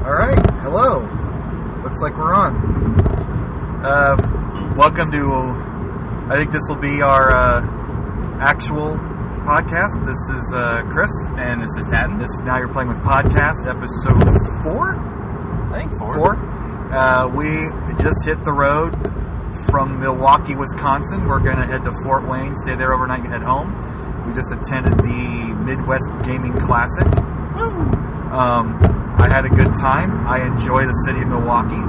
Alright, hello. Looks like we're on. Welcome to, I think this will be our actual podcast. This is Chris. And this is Tatton. This is Now You're Playing with Podcast, episode 4? I think 4. We just hit the road from Milwaukee, Wisconsin. We're going to head to Fort Wayne, stay there overnight, and head home. We just attended the Midwest Gaming Classic. Woo! I had a good time. I enjoy the city of Milwaukee.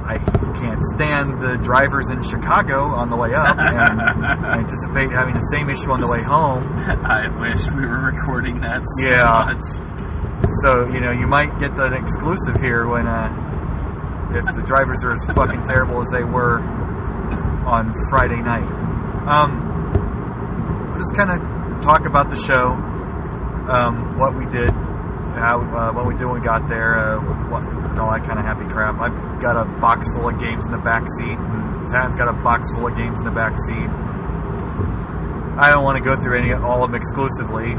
I can't stand the drivers in Chicago on the way up, and I anticipate having the same issue on the way home. I wish we were recording that so much. So, you might get an exclusive here when, if the drivers are as fucking terrible as they were on Friday night. We'll just kind of talk about the show. What we did, what we did when we got there, all that kind of happy crap. I've got a box full of games in the back seat, and Tad's got a box full of games in the back seat. I don't want to go through all of them exclusively.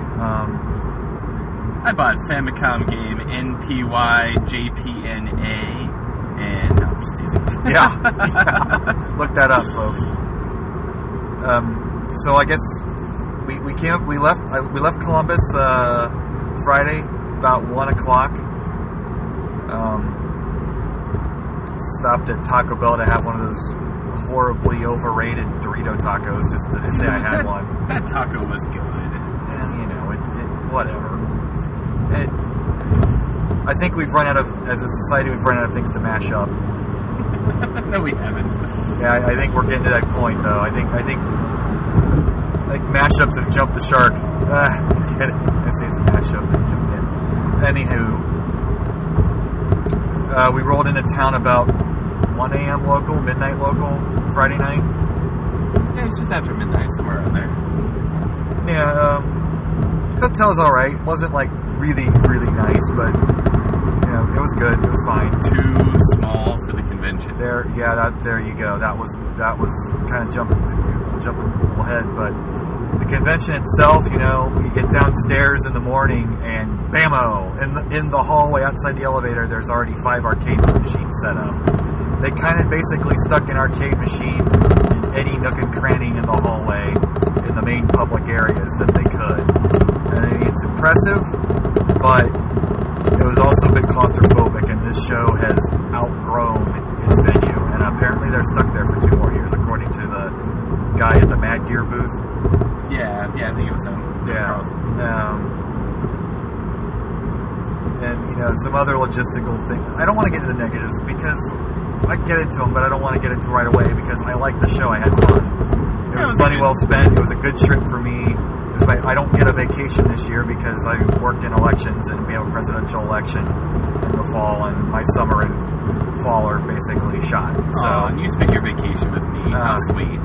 I bought Famicom game NPY JPNA, and no, I'm just teasing. Yeah. Look that up, folks. So I guess we left Columbus Friday about 1:00. Stopped at Taco Bell to have one of those horribly overrated Dorito tacos, just to say I had one. That taco was good. And whatever. I think as a society, we've run out of things to mash up. No, we haven't. Yeah, I think we're getting to that point, though. I think mashups have jumped the shark. It's a mashup. Anywho, we rolled into town about 1 a.m. local, midnight local, Friday night. Yeah, it's just after midnight, somewhere around there. Yeah, hotel's alright. Wasn't like really, really nice, but it was good. It was fine. Too small for the convention. There you go. That was kind of jumping ahead, but the convention itself, you get downstairs in the morning and bammo, in the hallway outside the elevator, there's already 5 arcade machines set up. They kind of basically stuck an arcade machine in any nook and cranny in the hallway in the main public areas that they could. And I mean, it's impressive, but it was also a bit claustrophobic, and this show has outgrown its venue, and apparently they're stuck there for 2 more years, according to the guy at the Mad Gear booth. Yeah, I think it was him. Yeah. And some other logistical things. I don't want to get into the negatives because I get into them, but I don't want to get into it right away because I like the show. I had fun. It was money well spent. It was a good trip for me. I don't get a vacation this year because I worked in elections, and we have a presidential election in the fall, and my summer and fall are basically shot. So, and you spent your vacation with me. How sweet.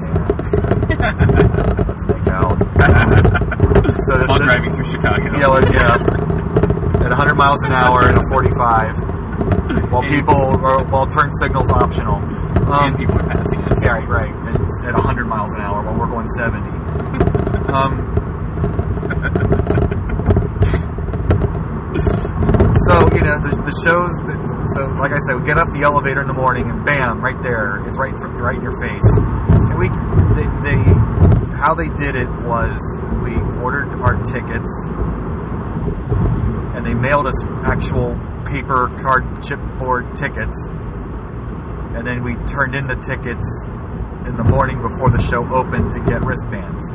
Let's make out. While driving through Chicago. Yeah. At 100 miles an hour in a 45. While turn signal's optional. And people are passing us. Yeah, right. It's at 100 miles an hour while we're going 70. So, the shows, so like I said, we get up the elevator in the morning and bam, right there, it's right in your face. And how they did it was we ordered our tickets and they mailed us actual paper card chipboard tickets, and then we turned in the tickets in the morning before the show opened to get wristbands.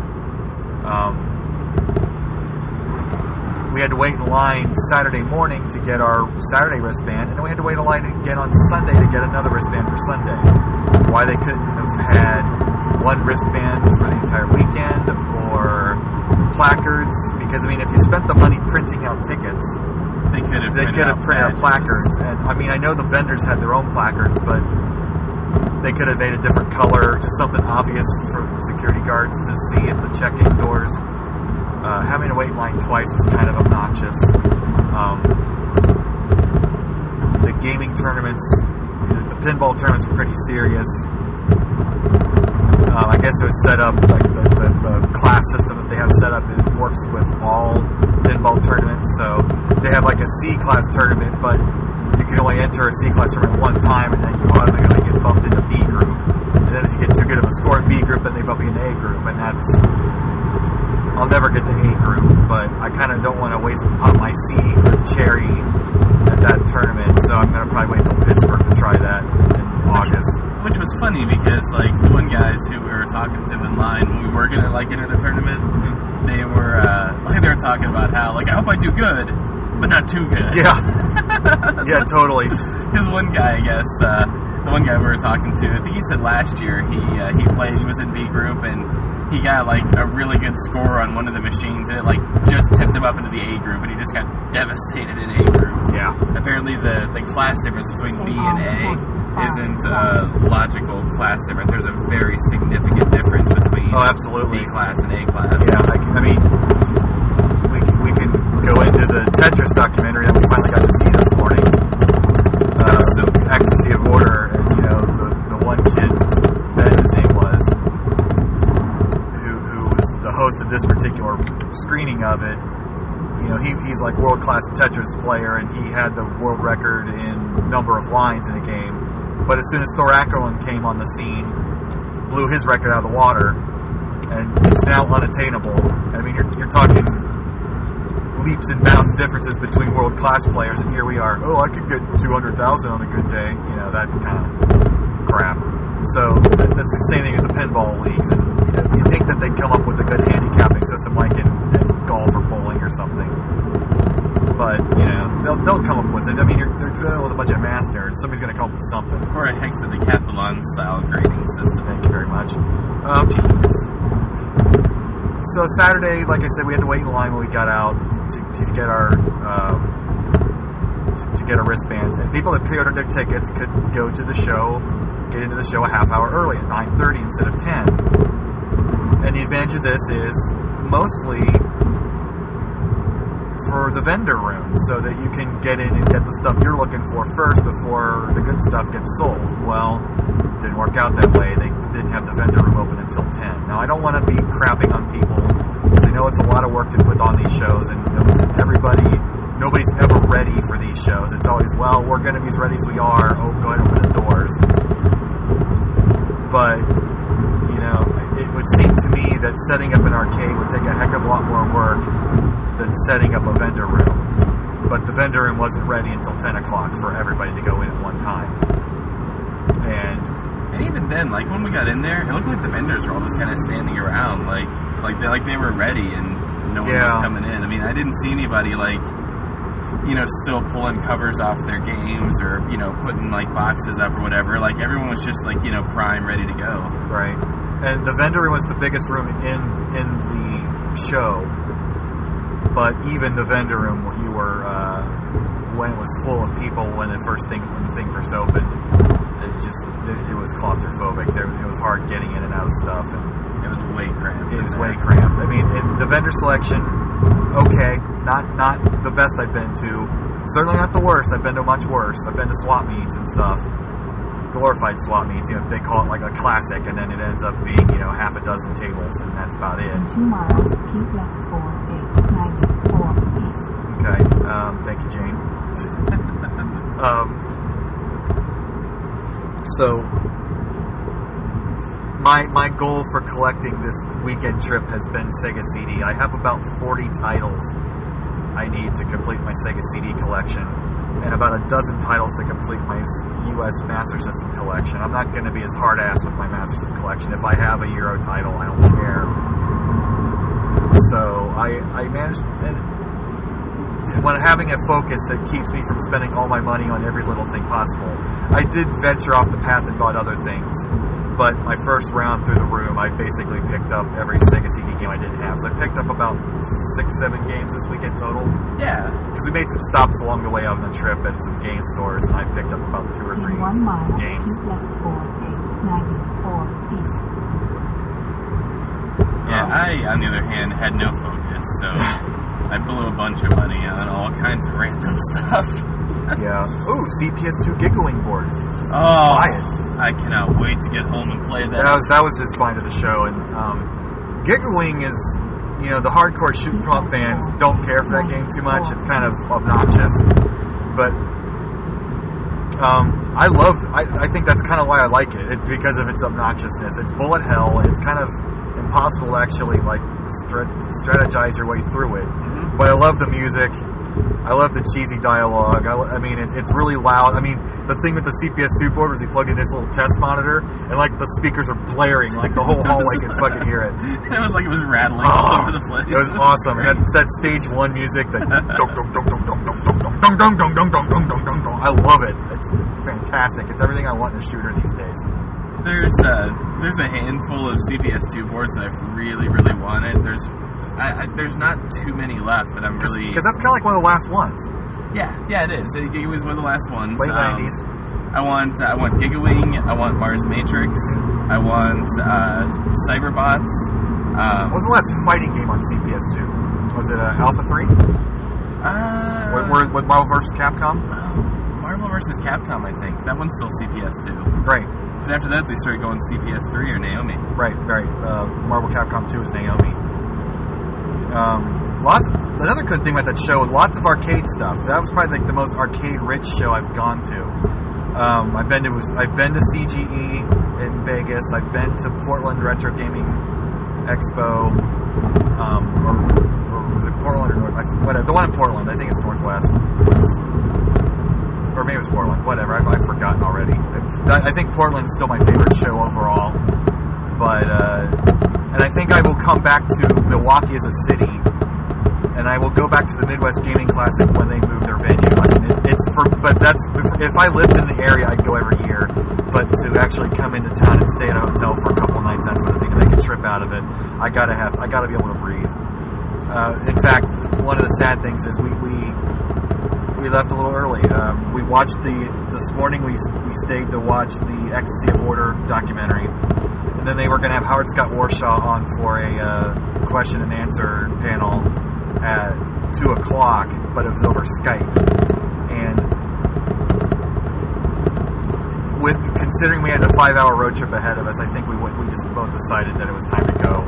We had to wait in line Saturday morning to get our Saturday wristband, and then we had to wait in line again on Sunday to get another wristband for Sunday. Why they couldn't have had one wristband for the entire weekend, or placards, because if you spent the money printing out tickets, they could have printed out placards. And I know the vendors had their own placards, but they could have made a different color, just something obvious for security guards to see at the check-in doors. Having to wait in line twice was kind of obnoxious. The gaming tournaments, the pinball tournaments were pretty serious. I guess it was set up like the the class system that they have set up works with all pinball tournaments. So they have like a C class tournament, but you can only enter a C class tournament one time, and then you automatically get bumped into B group. And then if you get too good of a score in B group, then they bump you into A group, and I'll never get to A group, but I kind of don't want to pop my C cherry at that tournament, so I'm going to probably wait till Pittsburgh to try that in August. Which was funny because, like, the one guys who we were talking to in line when we were going to, like, enter the tournament, they were talking about how, like, I hope I do good, but not too good. Yeah. Yeah, totally. Because one guy, I guess, the one guy we were talking to, I think he said last year he was in B group, and he got, like, a really good score on one of the machines, and it, like, just tipped him up into the A group, and he just got devastated in A group. Yeah. Apparently the class difference between B and A isn't a logical class difference. There's a very significant difference between absolutely. B class and A class. Yeah, I mean, we can go into the Tetris documentary that we finally got to see this morning. So Ecstasy of Order, and, you know, the one kid, Ben, his name was, who was the host of this particular screening of it. You know, he's like world-class Tetris player, and he had the world record in number of lines in a game. But as soon as Thoracoin came on the scene, blew his record out of the water, and it's now unattainable. I mean, you're talking leaps and bounds differences between world-class players, and here we are. Oh, I could get 200,000 on a good day. You know, that kind of crap. So that's the same thing with the pinball leagues. And you'd think that they'd come up with a good handicapping system like in golf or bowling or something. But, you know, they'll come up with it. I mean, they're dealing with a bunch of math nerds. Somebody's going to come up with something. Or a hexadecathlon-style grading system. Thank you very much. So Saturday, like I said, we had to wait in line when we got out to get our to get our wristbands. And people that pre-ordered their tickets could go to the show, get into the show a half hour early at 9:30 instead of 10. And the advantage of this is mostly for the vendor room, so that you can get in and get the stuff you're looking for first before the good stuff gets sold. Well, it didn't work out that way. They didn't have the vendor room open until 10. Now, I don't want to be crapping on people, because I know it's a lot of work to put on these shows, and nobody's ever ready for these shows. It's always, well, we're going to be as ready as we are. Oh, go ahead and open the doors. But, you know, it would seem to me that setting up an arcade would take a heck of a lot more work than setting up a vendor room. But the vendor room wasn't ready until 10 o'clock for everybody to go in at one time. And even then, like, when we got in there, it looked like the vendors were all just kind of standing around, like they were ready and no one was coming in. I mean, I didn't see anybody, like, you know, still pulling covers off their games or, you know, putting, like, boxes up or whatever. Like, everyone was just, like, you know, prime, ready to go. Right. And the vendor room was the biggest room in the show. But even the vendor room, you were when it was full of people when the thing first opened, it was claustrophobic. It was hard getting in and out of stuff, and it was way cramped. It was way cramped. I mean, the vendor selection, okay, not the best I've been to. Certainly not the worst. I've been to much worse. I've been to swap meets and stuff. Glorified swap meets, you know, they call it like a classic, and then it ends up being, you know, half a dozen tables, and that's about it. In 2 miles, keep left 4, 8, 94 east. Okay, thank you, Jane. So, my goal for collecting this weekend trip has been Sega CD. I have about 40 titles I need to complete my Sega CD collection, and about a dozen titles to complete my U.S. Master System collection. I'm not going to be as hard-ass with my Master System collection. If I have a Euro title, I don't care. So I managed, and when having a focus that keeps me from spending all my money on every little thing possible. I did venture off the path and bought other things, but my first round through the room, I basically picked up every Sega CD game I didn't have. So I picked up about 6-7 games this weekend total. Yeah. Because we made some stops along the way on the trip at some game stores, and I picked up about 2 or 3 In 1 mile, games. keep left 4, 8, 94 east. Yeah, I, on the other hand, had no focus, so I blew a bunch of money on all kinds of random stuff. Yeah. Ooh, CPS2 Gigawing board. Oh, buy it. I cannot wait to get home and play that. That was his find of the show, and Giga-Wing is, you know, the hardcore shoot 'em up fans don't care for that game too much. It's kind of obnoxious, but I think that's kind of why I like it. It's because of its obnoxiousness. It's bullet hell. It's kind of impossible to actually like strategize your way through it. Mm-hmm. But I love the music. I love the cheesy dialogue. I mean, it's really loud. I mean, the thing with the CPS2 board was you plug in this little test monitor, and like the speakers are blaring, like the whole hallway can fucking hear it. It was like it was rattling all over the place. It was awesome. And it's that stage 1 music that I love it. It's fantastic. It's everything I want in a shooter these days. There's a handful of CPS2 boards that I've really, really wanted. There's not too many left that I'm really... Because that's kind of like one of the last ones. Yeah, it is. It was one of the last ones. Late 90s. I want Giga-Wing. I want Mars Matrix. I want Cyberbots. What was the last fighting game on CPS2? Was it Alpha 3? With Marvel vs. Capcom? Marvel vs. Capcom, I think. That one's still CPS2. Right. Because after that, they started going CPS3 or Naomi. Right. Marvel Capcom 2 is Naomi. Another good thing about that show was lots of arcade stuff. That was probably like the most arcade-rich show I've gone to. I've been to CGE in Vegas. I've been to Portland Retro Gaming Expo, or was it Portland or whatever? The one in Portland. I think it's Northwest, or maybe it's Portland. Whatever. I've forgotten already. I think Portland's still my favorite show overall. But and I think I will come back to Milwaukee as a city, and I will go back to the Midwest Gaming Classic when they move their venue. I mean, if I lived in the area, I'd go every year. But to actually come into town and stay at a hotel for a couple of nights, that sort of thing, to make a trip out of it, I gotta be able to breathe. In fact, one of the sad things is we left a little early. We watched this morning. We stayed to watch the Ecstasy of Order documentary. And then they were going to have Howard Scott Warshaw on for a question and answer panel at 2 o'clock, but it was over Skype. And considering we had a 5-hour road trip ahead of us, I think we just both decided that it was time to go,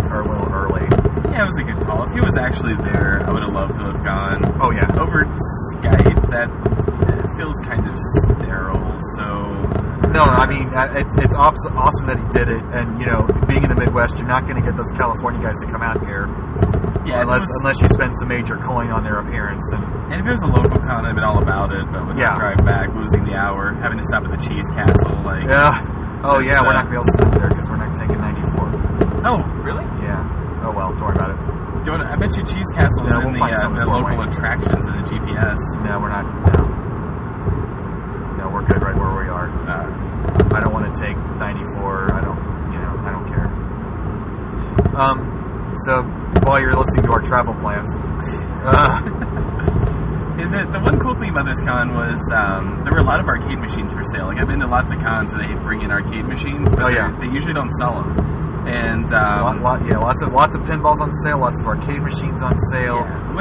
or a little early. Yeah, it was a good call. If he was actually there, I would have loved to have gone. Oh yeah, over Skype. That feels kind of sterile. So. No, I mean, it's awesome that he did it, and, you know, being in the Midwest, you're not going to get those California guys to come out here, unless you spend some major coin on their appearance. And if it was a local con, I'd been all about it, but with the drive back, losing the hour, having to stop at the Cheese Castle, like... Yeah. Oh, yeah, we're not going to be able to stop there, because we're not taking 94. Oh, really? Yeah. Oh, well, don't worry about it. I bet you Cheese Castle's in the local attractions in the GPS. No, we're not. No, we're good right where we are. I don't want to take 94. I don't care. So while you're listening to our travel plans, the one cool thing about this con was there were a lot of arcade machines for sale. Like I've been to lots of cons where they bring in arcade machines, but they usually don't sell them. And lots of pinballs on sale, lots of arcade machines on sale. Yeah,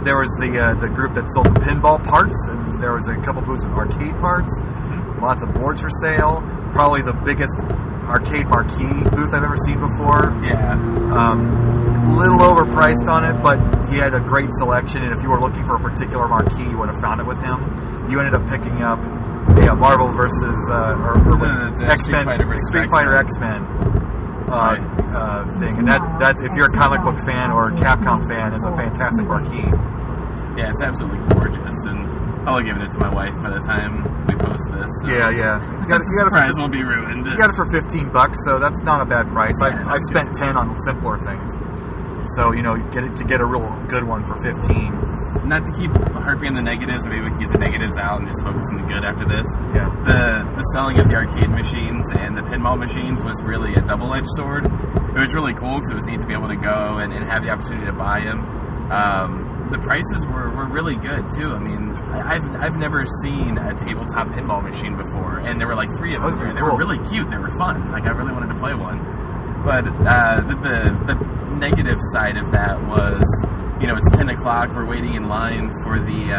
there was the group that sold the pinball parts, and there was a couple booths with arcade parts. Mm-hmm. Lots of boards for sale. Probably the biggest arcade marquee booth I've ever seen before. Yeah. A little overpriced on it, but he had a great selection. And if you were looking for a particular marquee, you would have found it with him. You ended up picking up Marvel versus X-Men, Street Fighter X-Men. Thing, and that if you're a comic book fan or a Capcom fan, it's a fantastic marquee. Yeah, it's absolutely gorgeous, and I'll give it to my wife by the time we post this. So. Yeah. The price won't be ruined. You got it for $15, so that's not a bad price. I've spent 10 on simpler things, so you get a real good one for 15. Not to keep harping on the negatives, maybe we can get the negatives out and just focus on the good after this. Yeah. The selling of the arcade machines and the pinball machines was really a double-edged sword. It was really cool because it was neat to be able to go and have the opportunity to buy them. The prices were really good too. I mean, I've never seen a tabletop pinball machine before, and there were like 3 of them. They were really cute. They were fun. Like I really wanted to play one. But the negative side of that was, it's 10 o'clock. We're waiting in line for the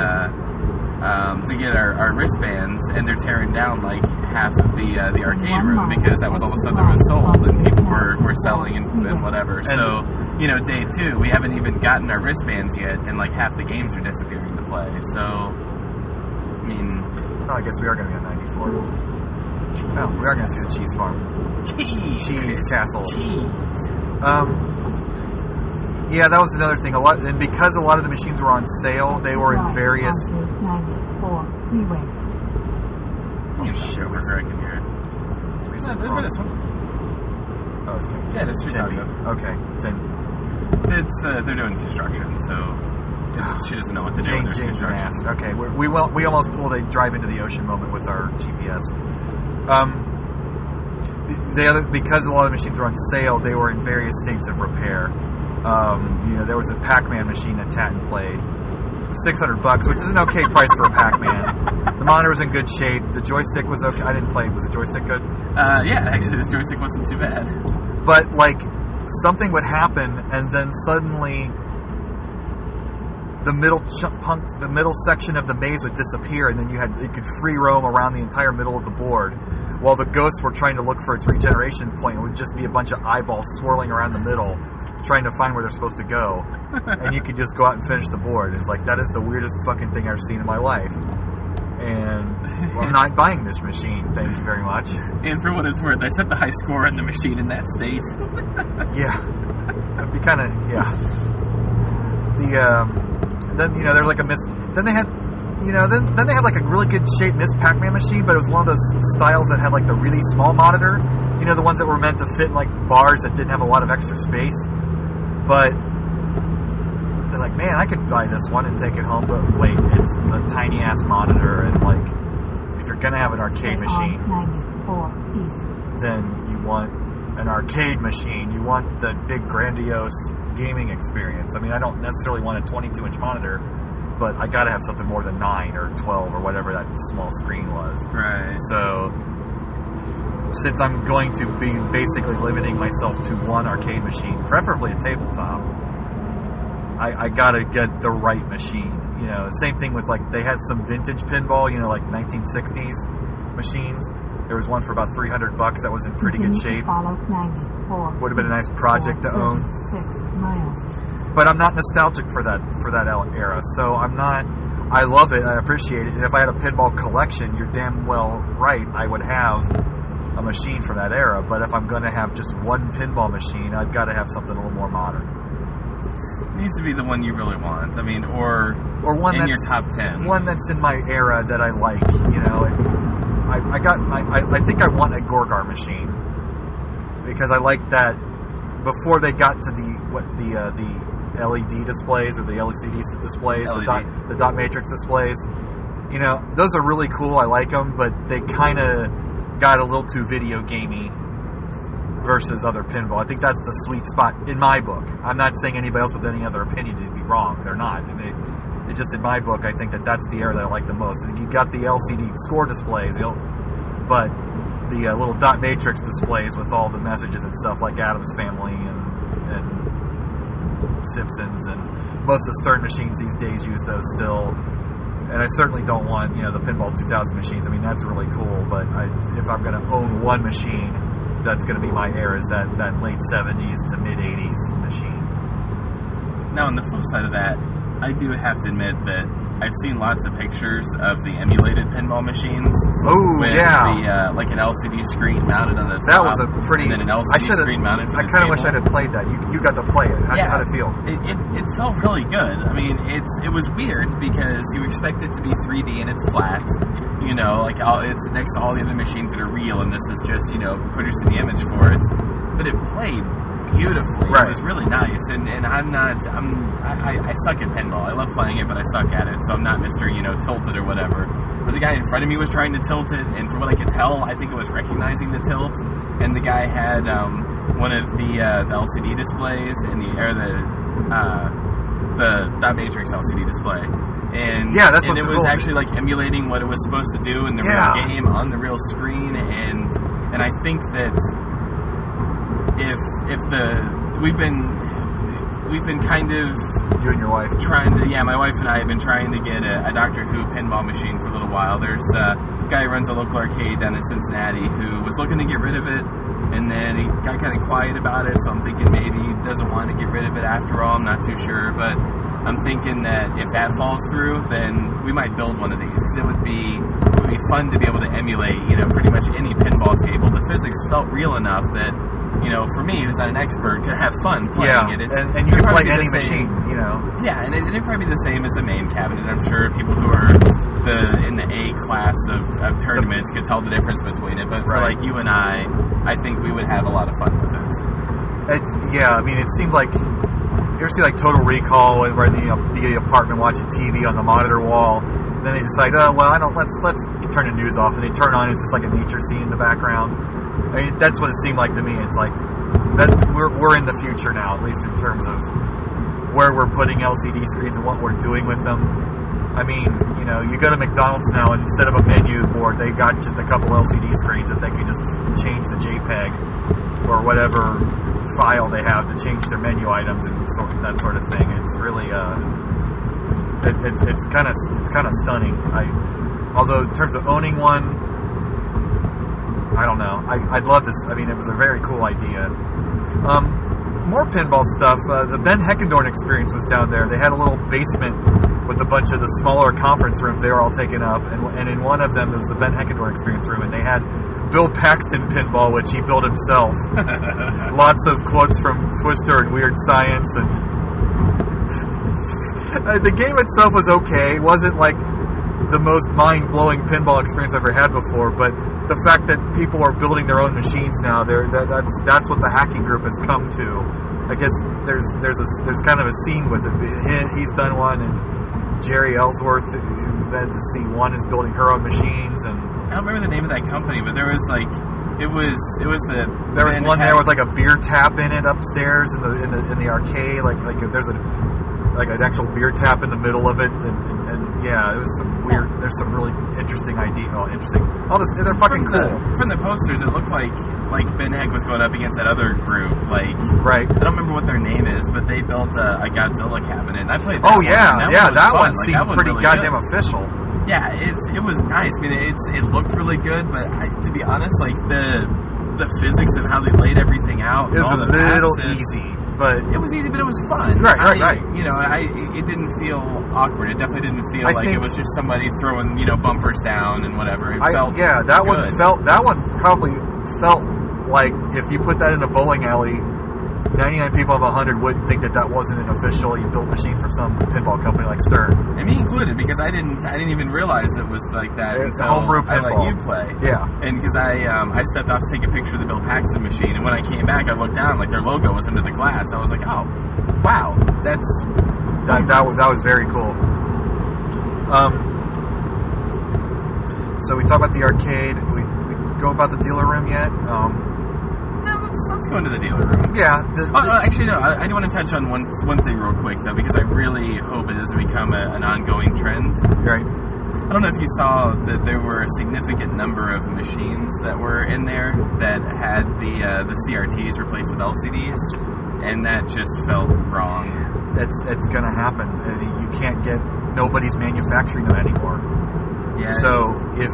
to get our wristbands, and they're tearing down like half of the arcade room because that was all the stuff that was sold and people were selling and whatever. So, you know, day 2, we haven't even gotten our wristbands yet, and like half the games are disappearing to play. So, I mean, I guess we are going to be on 94. Oh, we are going to see the cheese farm. Cheese castle. Cheese. Yeah, that was another thing. And because a lot of the machines were on sale, they were in various. 94 freeway. Oh shit! Where I can hear it. For this one. Oh, okay. Yeah, it's Chicago. Okay, 10. It's they're doing construction, so she doesn't know what to do with their construction. Okay, we almost pulled a drive into the ocean moment with our GPS. Because a lot of the machines were on sale, they were in various states of repair. You know, there was a Pac-Man machine that Tatton played. $600, which is an okay price for a Pac-Man. The monitor was in good shape. The joystick was okay. I didn't play. Was the joystick good? Yeah, actually, the joystick wasn't too bad. But like, something would happen, and then suddenly the middle section of the maze would disappear, and then you could free roam around the entire middle of the board, while the ghosts were trying to look for its regeneration point. It would just be a bunch of eyeballs swirling around the middle, trying to find where they're supposed to go, and you could just go out and finish the board. It's like, that is the weirdest fucking thing I've seen in my life, and I'm not buying this machine, thank you very much. And for what it's worth, I set the high score on the machine in that state. Yeah, it'd be kind of, yeah. Then, you know, there's like then they had, you know, then they had like a really good shaped Miss Pac-Man machine, but it was one of those styles that had like the really small monitor, you know, the ones that were meant to fit in like bars that didn't have a lot of extra space. But they're like, man, I could buy this one and take it home, but wait, it's a tiny ass monitor, and like, if you're gonna have an arcade machine, 94 east. then you want an arcade machine. You want the big grandiose gaming experience. I mean, I don't necessarily want a 22-inch monitor, but I gotta have something more than 9 or 12 or whatever that small screen was. Right. So, since I'm going to be basically limiting myself to one arcade machine, preferably a tabletop, I gotta get the right machine. You know, same thing with, like, they had some vintage pinball, you know, like 1960s machines. There was one for about $300 that was in pretty good shape. Would have been a nice project to own. 6 miles. But I'm not nostalgic for that era, so I'm not. I love it, I appreciate it, and if I had a pinball collection, you're damn well right, I would have a machine from that era. But if I'm going to have just one pinball machine, I've got to have something a little more modern. It needs to be the one you really want. I mean, or one in your top 10. One that's in my era that I like. You know, I think I want a Gorgar machine because I like that. Before they got to the LED displays or the LCD displays, the dot matrix displays, you know, those are really cool. I like them, but they kind of got a little too video gamey versus other pinball. I think that's the sweet spot in my book. I'm not saying anybody else with any other opinion to be wrong. They're not. It just, in my book, I think that's the era that I like the most. And you got the LCD score displays, but the little dot matrix displays with all the messages and stuff, like Addams Family and Simpsons, and most of the Stern machines these days use those still. And I certainly don't want, you know, the Pinball 2000 machines. I mean, that's really cool, but if I'm going to own one machine, that's going to be my era, is that late 70s to mid 80s machine. Now, on the flip side of that, I do have to admit that I've seen lots of pictures of the emulated pinball machines. Oh, yeah. The, like an LCD screen mounted on the top. That was a pretty... And then an LCD screen mounted for the I kind of wish I had played that. You got to play it. How'd it feel? It felt really good. I mean, it was weird because you expect it to be 3D and it's flat. You know, like it's next to all the other machines that are real, and this is just, you know, producing the image for it. But it played beautifully. Right. It was really nice, and I suck at pinball. I love playing it, but I suck at it, so I'm not Mr. You know, tilted or whatever. But the guy in front of me was trying to tilt it, and from what I could tell, I think it was recognizing the tilt. And the guy had one of the LCD displays and the dot matrix LCD display. And yeah, that's and it was actually like emulating what it was supposed to do in the real game on the real screen, and I think that if we've been we've been kind of... You and your wife? My wife and I have been trying to get a Doctor Who pinball machine for a little while. There's a guy who runs a local arcade down in Cincinnati who was looking to get rid of it, and then he got kind of quiet about it, so I'm thinking maybe he doesn't want to get rid of it after all. I'm not too sure, but I'm thinking that if that falls through, then we might build one of these, because it would be fun to be able to emulate, pretty much any pinball table. The physics felt real enough that, for me, who's not an expert, could have fun playing it. And you can play any machine, Yeah, and it'd probably be the same as the main cabinet. I'm sure people who are in the A class of tournaments could tell the difference between it. But for like you and I think we would have a lot of fun with it. It seemed like... You ever see like Total Recall where the apartment watching TV on the monitor wall, and then they decide, let's turn the news off, and they turn on, it's just like a nature scene in the background. I mean, that's what it seemed like to me. It's like that we're in the future now, at least in terms of where we're putting LCD screens and what we're doing with them. I mean, you go to McDonald's now, and instead of a menu board, they got just a couple LCD screens that they can just change the JPEG or whatever file they have to change their menu items and that sort of thing. It's really it's kind of stunning. Although in terms of owning one, I don't know. I'd love to. I mean, it was a very cool idea. More pinball stuff. The Ben Heckendorn experience was down there. They had a little basement with a bunch of the smaller conference rooms. They were all taken up, and in one of them was the Ben Heckendorn experience room, and they had Bill Paxton pinball, which he built himself. Lots of quotes from Twister and Weird Science, and the game itself was okay. It wasn't like the most mind-blowing pinball experience I've ever had before, but the fact that people are building their own machines now, that's what the hacking group has come to. I guess there's kind of a scene with it. He's done one, and Jerry Ellsworth, who invented the C1, is building her own machines, and I don't remember the name of that company, but there was one there with like a beer tap in it upstairs in the arcade, like there's an actual beer tap in the middle of it, and yeah, it was some weird. There's some really interesting idea. Oh, interesting! They're fucking cool. From the posters, it looked like Ben Heck was going up against that other group. Right. I don't remember what their name is, but they built a Godzilla cabinet, and I played that. Oh yeah, that one seemed pretty really goddamn official. Yeah, it was nice. I mean, it looked really good, but to be honest, the physics of how they laid everything out, it was a little easy, but it was easy, but it was fun. Right. It didn't feel awkward. It definitely didn't feel like it was just somebody throwing bumpers down and whatever. It felt that one probably felt like if you put that in a bowling alley, 99 people out of 100 wouldn't think that wasn't an officially built machine from some pinball company like Stern. And me included, because I didn't even realize it was like that it's until homebrew I pinball. let you play. Yeah. And because I stepped off to take a picture of the Bill Paxton machine, and when I came back, I looked down, like their logo was under the glass. I was like, oh, wow, that was very cool. So we talked about the arcade. We go about the dealer room yet? Let's go into the dealer room. Yeah. Actually, no. I do want to touch on one thing real quick, though, because I really hope it doesn't become an ongoing trend. Right. I don't know if you saw that there were a significant number of machines that were in there that had the CRTs replaced with LCDs, and that just felt wrong. It's going to happen. You can't nobody's manufacturing them anymore. Yeah. So if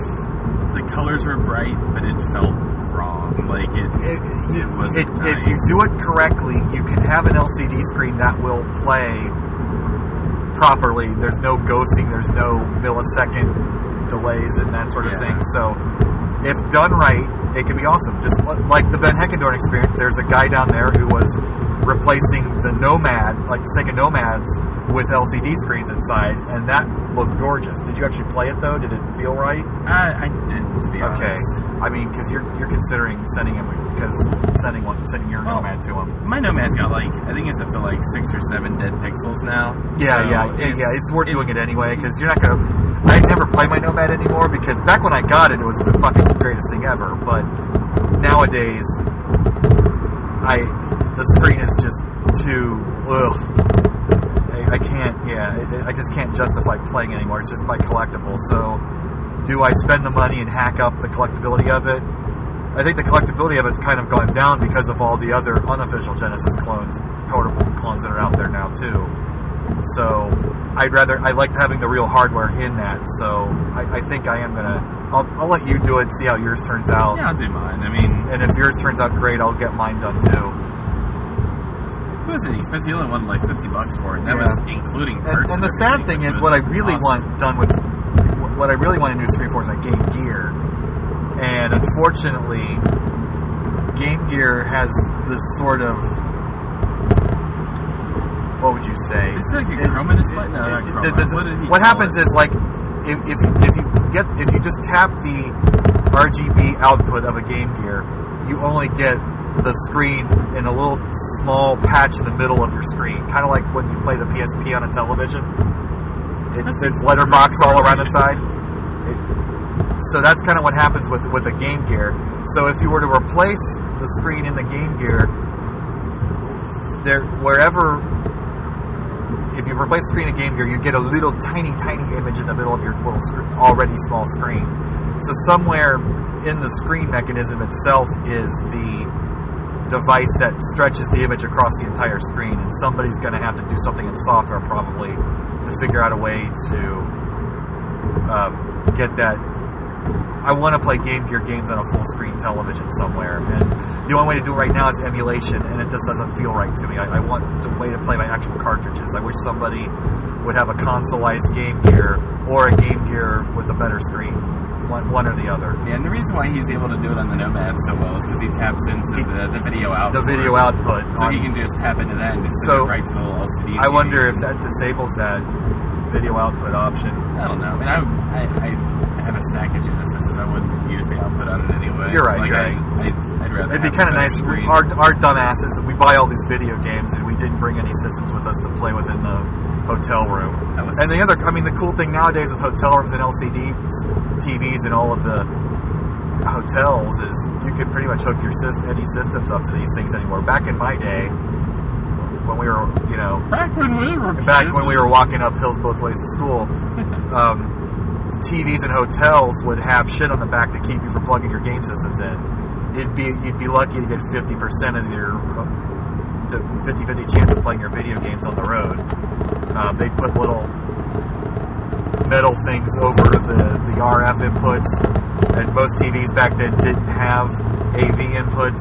the colors were bright, but it felt wrong. Like it wasn't nice. If you do it correctly, you can have an LCD screen that will play properly. There's no ghosting, there's no millisecond delays and that sort of thing. So if done right, it can be awesome. Just like the Ben Heckendorn experience, there's a guy down there who was replacing the Nomad, like the Sega Nomads, with LCD screens inside, and that looked gorgeous. Did you actually play it though? Did it feel right? I did, to be honest. Okay. I mean, because you're considering sending your Nomad to him. My Nomad's got I think it's up to 6 or 7 dead pixels now. Yeah. It's worth doing it anyway, because you're not gonna. I never play my Nomad anymore, because back when I got it, it was the fucking greatest thing ever. But nowadays, the screen is just too. Ugh. I can't. I just can't justify playing anymore. It's just my collectible. So, do I spend the money and hack up the collectability of it? I think the collectability of it's kind of gone down because of all the other unofficial Genesis clones, portable clones that are out there now too. So I like having the real hardware in that. So I think I am gonna. I'll let you do it, see how yours turns out. Yeah, I'll do mine. I mean, and if yours turns out great, I'll get mine done too. It wasn't expensive. You only wanted like $50 for it. That was including parts. And the sad thing is, what I really want done with what I really want a new screen for is like Game Gear. And unfortunately, Game Gear has this sort of, what would you say? Is it like a chroma display? No, not chroma. What happens is, like, if you just tap the RGB output of a Game Gear, you only get the screen in a little small patch in the middle of your screen, kind of like when you play the PSP on a television. It's letterbox all around the side. So that's kind of what happens with a Game Gear. So if you were to replace the screen in the Game Gear, if you replace the screen in Game Gear, you get a little tiny image in the middle of your little already small screen. So somewhere in the screen mechanism itself is the device that stretches the image across the entire screen, and somebody's going to have to do something in software probably to figure out a way to get that. I want to play Game Gear games on a full screen television somewhere, and the only way to do it right now is emulation, and it just doesn't feel right to me. I want the way to play my actual cartridges. I wish somebody would have a consoleized Game Gear or a Game Gear with a better screen. One or the other. Yeah, and the reason why he's able to do it on the Nomad so well is because he taps into the video output. The video output. So he can just tap into that and just send it right to the little LCD. I wonder if that disables that video output option. I don't know. I mean, I have a stack of Genesises. I wouldn't use the output on it anyway. You're right, I'd rather it'd be kind of nice. Our dumbasses, we buy all these video games and we didn't bring any systems with us to play within the hotel room. And the cool thing nowadays with hotel rooms and LCD TVs and all of the hotels is you can pretty much hook any systems up to these things anymore. Back in my day, when we were, back when we were walking up hills both ways to school, the TVs in hotels would have shit on the back to keep you from plugging your game systems in. You'd be lucky to get 50% of your 50-50 chance of playing your video games on the road. They put little metal things over the RF inputs, and most TVs back then didn't have AV inputs,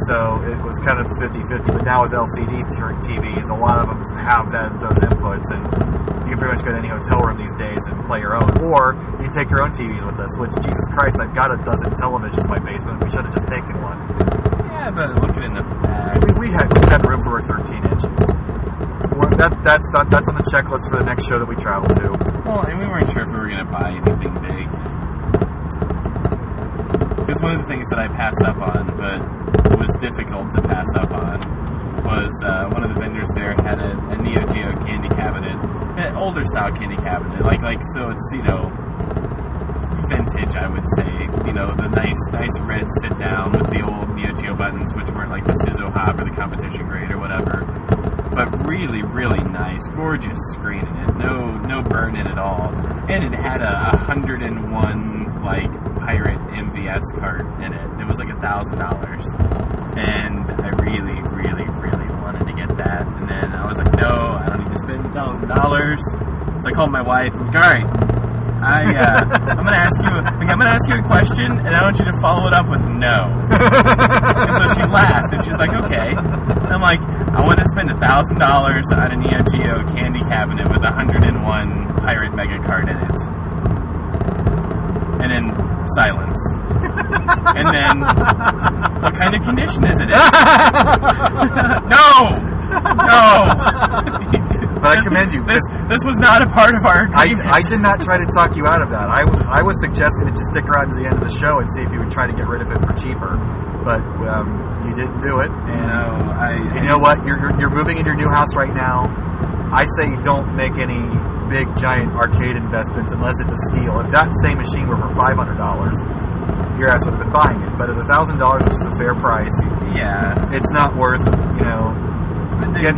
so it was kind of 50-50. But now with LCD TVs, a lot of them have those inputs, and you can pretty much go to any hotel room these days and play your own, or you take your own TVs with us. Which, Jesus Christ, I've got a dozen televisions in my basement. We should have just taken one. Yeah, but looking in the back, we had room for a 13-inch. That's on the checklist for the next show that we travel to. Well, and we weren't sure if we were going to buy anything big. Because one of the things that I passed up on, but was difficult to pass up on, was one of the vendors there had a Neo Geo candy cabinet, an older style candy cabinet, like so it's vintage, I would say. The nice red sit down with the old Neo Geo buttons, which weren't like the Suzo Hop or the competition grade or whatever. But really, really nice, gorgeous screen in it. No burn in it at all. And it had a 101 like pirate MVS card in it. It was like $1,000. And I really, really, really wanted to get that. And then I was like, no, I don't need to spend $1,000. So I called my wife. I'm like, all right, I'm gonna ask you a question, and I want you to follow it up with no. And so she laughed, and she's like, okay. And I'm like, I want to spend $1,000 on a Neo Geo candy cabinet with 101 pirate mega card in it. And then silence. And then, what kind of condition is it in? No. But I commend you. This was not a part of our agreement. I did not try to talk you out of that. I was suggesting to just stick around to the end of the show and see if you would try to get rid of it for cheaper. But you didn't do it. And you know what? You're moving in your new house right now. I say don't make any big giant arcade investments unless it's a steal. If that same machine were for $500, your ass would have been buying it. But at $1,000, which is a fair price, yeah, it's not worth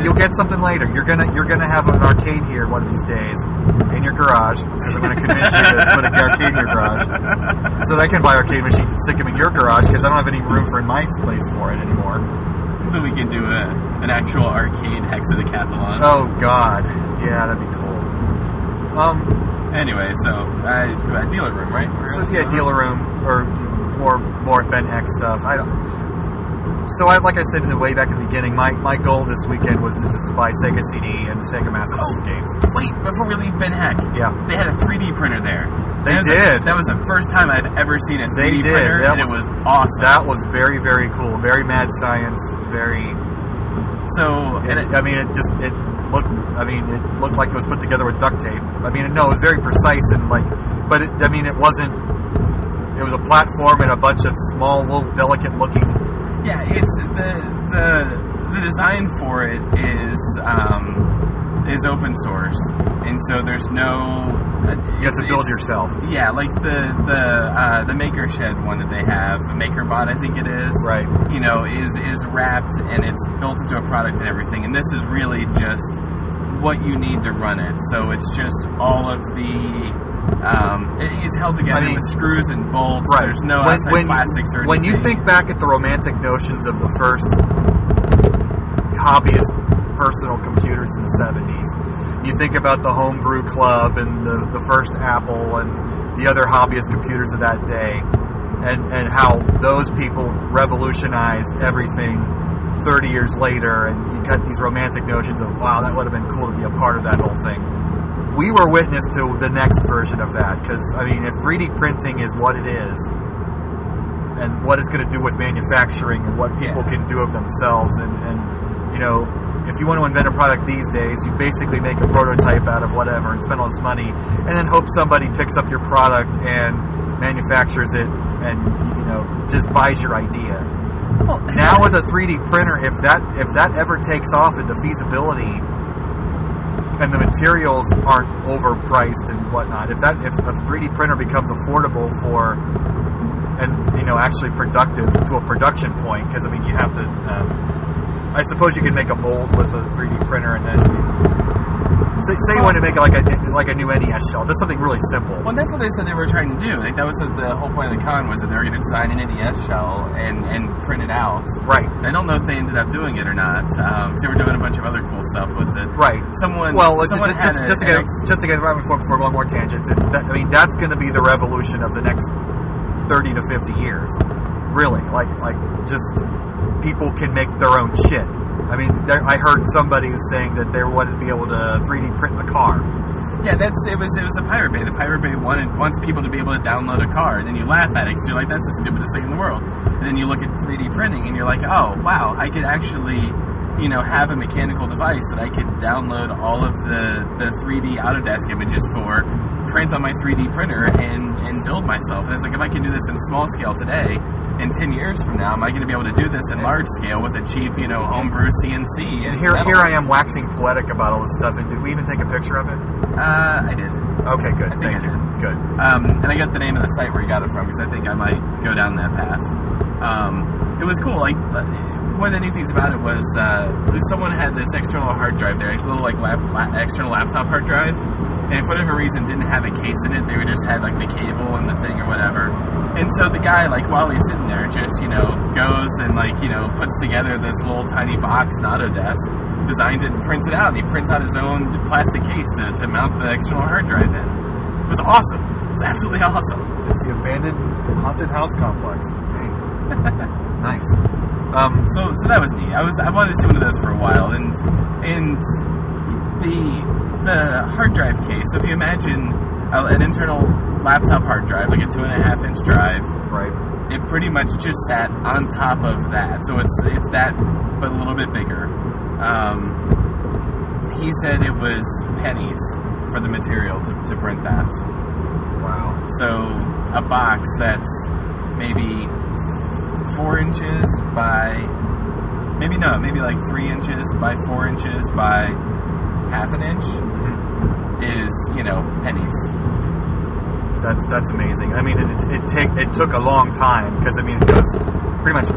You'll get something later. You're gonna have an arcade here one of these days in your garage, because I'm gonna convince you to put an arcade in your garage, so that I can buy arcade machines and stick them in your garage, because I don't have any room for in my place for it anymore. So we can do an actual arcade hexadecathlon. Oh God, yeah, that'd be cool. Anyway, so a dealer room, right? So yeah, dealer room or more Ben Heck stuff. So like I said in the way back in the beginning, my goal this weekend was to just buy Sega CD and Sega Master System games. Wait, before we leave Ben Heck, yeah, they had a 3D printer there. They did. That was the first time I've ever seen a 3D printer, and it was awesome. That was very, very cool. Very mad science. Very. So, it looked like it was put together with duct tape. I mean, no, it was very precise and but it wasn't. It was a platform and a bunch of small, little, delicate looking. Yeah, it's the design for it is open source, and so there's no. You have to build yourself. Yeah, like the Maker Shed one that they have, MakerBot, I think it is. Right. You know, is wrapped and it's built into a product and everything, and this is really just what you need to run it. So it's just all of the. It's held together with screws and bolts. Right. There's no outside plastics or anything. When you think back at the romantic notions of the first hobbyist personal computers in the 70s, you think about the homebrew club and the first Apple and the other hobbyist computers of that day, and how those people revolutionized everything 30 years later, and you got these romantic notions of, wow, that would have been cool to be a part of that whole thing. We were witness to the next version of that, because, I mean, if 3D printing is what it is, and what it's going to do with manufacturing and what people can do of themselves, and you know, if you want to invent a product these days, you basically make a prototype out of whatever and spend all this money, and then hope somebody picks up your product and manufactures it and, you know, just buys your idea. Well, now with a 3D printer, if that ever takes off into feasibility, and the materials aren't overpriced and whatnot, if a 3D printer becomes affordable for, and, you know, actually productive to a production point, because, I mean, you have to, I suppose you can make a mold with a 3D printer, and then, say you want to make like a new NES shell, just something really simple. Well, that's what they said they were trying to do. Like, that was the whole point of the con, was that they were going to design an NES shell and print it out. Right. I don't know if they ended up doing it or not, because they were doing a bunch of other cool stuff with it. Right. Just to get right before one more tangent. I mean, that's going to be the revolution of the next 30 to 50 years. Really, like just people can make their own shit. I mean, I heard somebody who's saying that they wanted to be able to 3D print a car. Yeah, it was the Pirate Bay. The Pirate Bay wants people to be able to download a car, and then you laugh at it because you're like, that's the stupidest thing in the world. And then you look at 3D printing, and you're like, oh, wow, I could actually, you know, have a mechanical device that I could download all of the 3D Autodesk images for, print on my 3D printer, and build myself. And it's like, if I can do this in small scale today, in 10 years from now, am I going to be able to do this in large scale with a cheap, you know, homebrew CNC? And here I am waxing poetic about all this stuff. And did we even take a picture of it? I did. Okay, good. I think I did. Good. And I got the name of the site where you got it from, because I think I might go down that path. It was cool. Like, one of the neat things about it was someone had this external hard drive there, a little like external laptop hard drive, and for whatever reason didn't have a case in it. They just had like the cable and the thing or whatever. And so the guy, like, while he's sitting there, just, you know, goes and, like, you know, puts together this little tiny box in Autodesk, designs it and prints it out, and he prints out his own plastic case to mount the external hard drive in. It was awesome. It was absolutely awesome. It's the abandoned haunted house complex. Nice. So that was neat. I wanted to see one of those for a while, and the hard drive case. So if you imagine an internal laptop hard drive, like a 2.5-inch drive, right? It pretty much just sat on top of that. So it's that, but a little bit bigger. He said it was pennies for the material to print that. Wow. So a box that's maybe 4 inches by, maybe like 3 inches by 4 inches by half an inch is, you know, pennies. That's amazing. I mean, it took a long time, because, I mean, it goes pretty much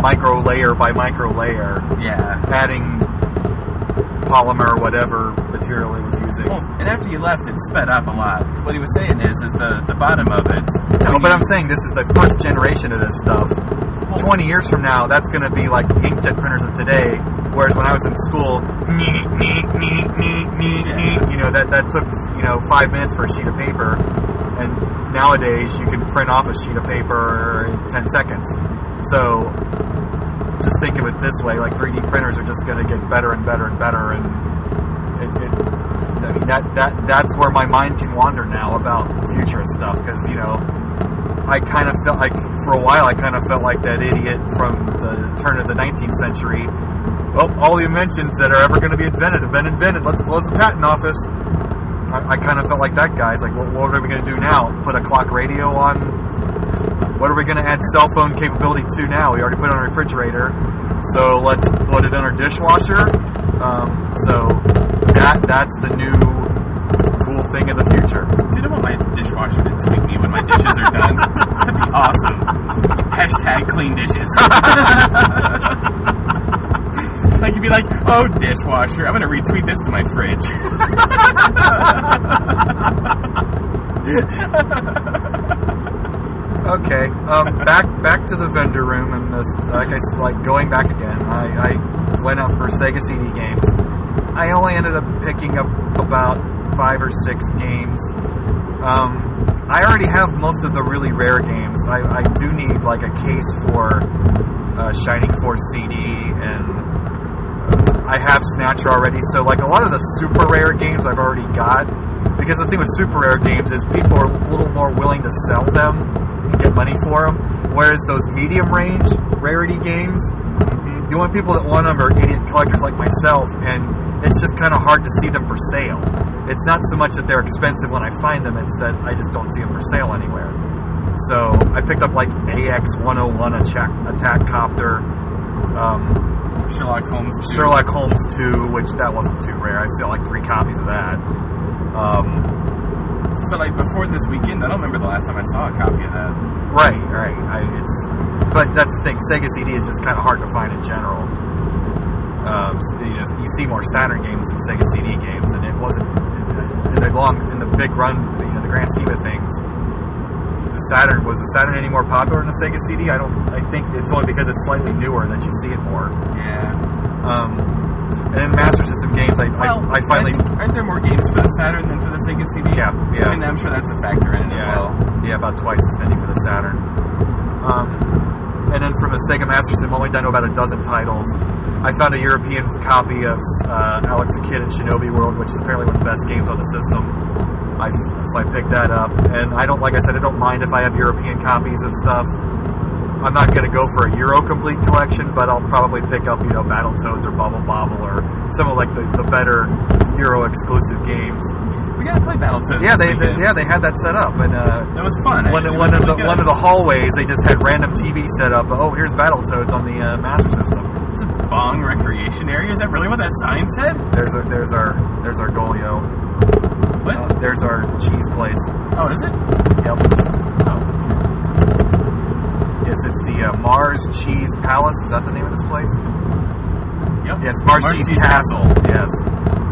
micro layer by micro layer. Yeah. Adding polymer, whatever material he was using. Well, and after you left, it sped up a lot. What he was saying is the bottom of it. No, but I'm saying this is the first generation of this stuff. 20 years from now, that's going to be like inkjet printers of today. Whereas when I was in school, that took 5 minutes for a sheet of paper, and nowadays you can print off a sheet of paper in 10 seconds. So just think of it this way: like 3D printers are just going to get better and better and better, and that's where my mind can wander now about futurist stuff, because I kind of felt like, for a while, I kind of felt like that idiot from the turn of the 19th century. Well, all the inventions that are ever going to be invented have been invented. Let's close the patent office. I kind of felt like that guy. It's like, well, what are we going to do now? Put a clock radio on? What are we going to add cell phone capability to now? We already put it on a refrigerator, so let's put it on our dishwasher. So that's the new cool thing of the future. Do you want my dishwasher to tweet me when my dishes are done? That'd be awesome. Hashtag clean dishes. Like, you'd be like, oh, dishwasher, I'm going to retweet this to my fridge. Okay, back to the vendor room, and going back again, I went up for Sega CD games. I only ended up picking up about 5 or 6 games. I already have most of the really rare games. I do need like a case for Shining Force CD, and I have Snatcher already, so like a lot of the super rare games I've already got, because the thing with super rare games is people are a little more willing to sell them and get money for them, whereas those medium range rarity games, the only people that want them are idiot collectors like myself, and it's just kind of hard to see them for sale. It's not so much that they're expensive when I find them, it's that I just don't see them for sale anywhere. So I picked up like AX-101 Attack Copter, Sherlock Holmes 2. Sherlock Holmes 2, which that wasn't too rare. I still like 3 copies of that. But like before this weekend, I don't remember the last time I saw a copy of that. Right. But that's the thing. Sega CD is just kind of hard to find in general. You see more Saturn games than Sega CD games, and it wasn't in the big run. The grand scheme of things. Was the Saturn any more popular than the Sega CD? I think it's only because it's slightly newer that you see it more. Yeah. And in Master System games, I finally... Aren't there more games for the Saturn than for the Sega CD? Yeah. I mean, I'm sure that's a factor in it as well. Yeah, about twice as many for the Saturn. And then from the Sega Master System, I'm only down to about a dozen titles. I found a European copy of Alex Kidd and Shinobi World, which is apparently one of the best games on the system. So I picked that up, and I don't mind if I have European copies of stuff. I'm not going to go for a Euro complete collection, but I'll probably pick up, Battletoads or Bubble Bobble or some of like the better Euro exclusive games. We gotta play Battletoads. Yeah, they had that set up, and that was fun. One of the hallways, they just had random TV set up. Oh, here's Battletoads on the Master System. Is it Bong Recreation Area? Is that really what that sign said? There's our Golio. What? There's our cheese place. Oh, is it? Yep. Oh. Yes, it's the Mars Cheese Palace. Is that the name of this place? Yep. Yes, Mars Cheese Castle. Yes.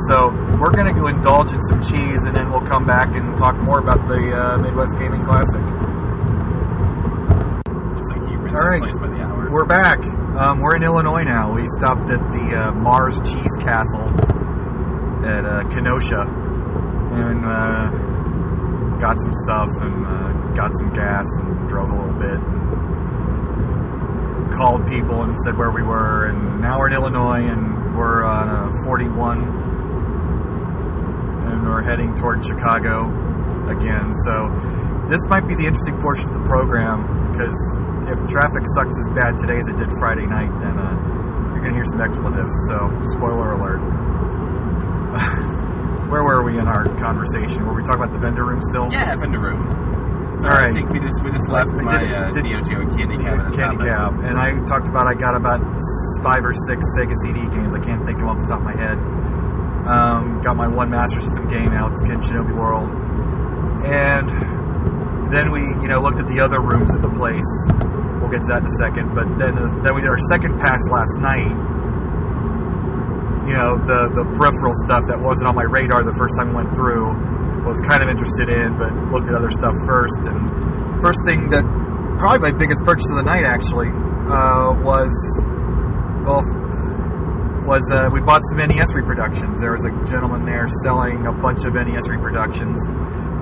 So we're going to go indulge in some cheese, and then we'll come back and talk more about the Midwest Gaming Classic. Looks like you ran that place by the hour. We're back. We're in Illinois now. We stopped at the Mars Cheese Castle at Kenosha, and got some stuff, and got some gas, and drove a little bit, and called people and said where we were, and now we're in Illinois, and we're on a 41, and we're heading toward Chicago again. So this might be the interesting portion of the program, because if traffic sucks as bad today as it did Friday night, then you're going to hear some expletives, so spoiler alert. Where were we in our conversation? Were we talking about the vendor room still? Yeah, vendor room. So all right. I think we just left my Neo Geo candy cab. And I talked about I got about 5 or 6 Sega CD games. I can't think of them off the top of my head. Got my one Master System game out, Ken Shinobi World, and then we looked at the other rooms at the place. We'll get to that in a second. But then we did our second pass last night, the peripheral stuff that wasn't on my radar the first time I went through, was kind of interested in, but looked at other stuff first. And first thing that, probably my biggest purchase of the night actually, was we bought some NES reproductions. There was a gentleman there selling a bunch of NES reproductions,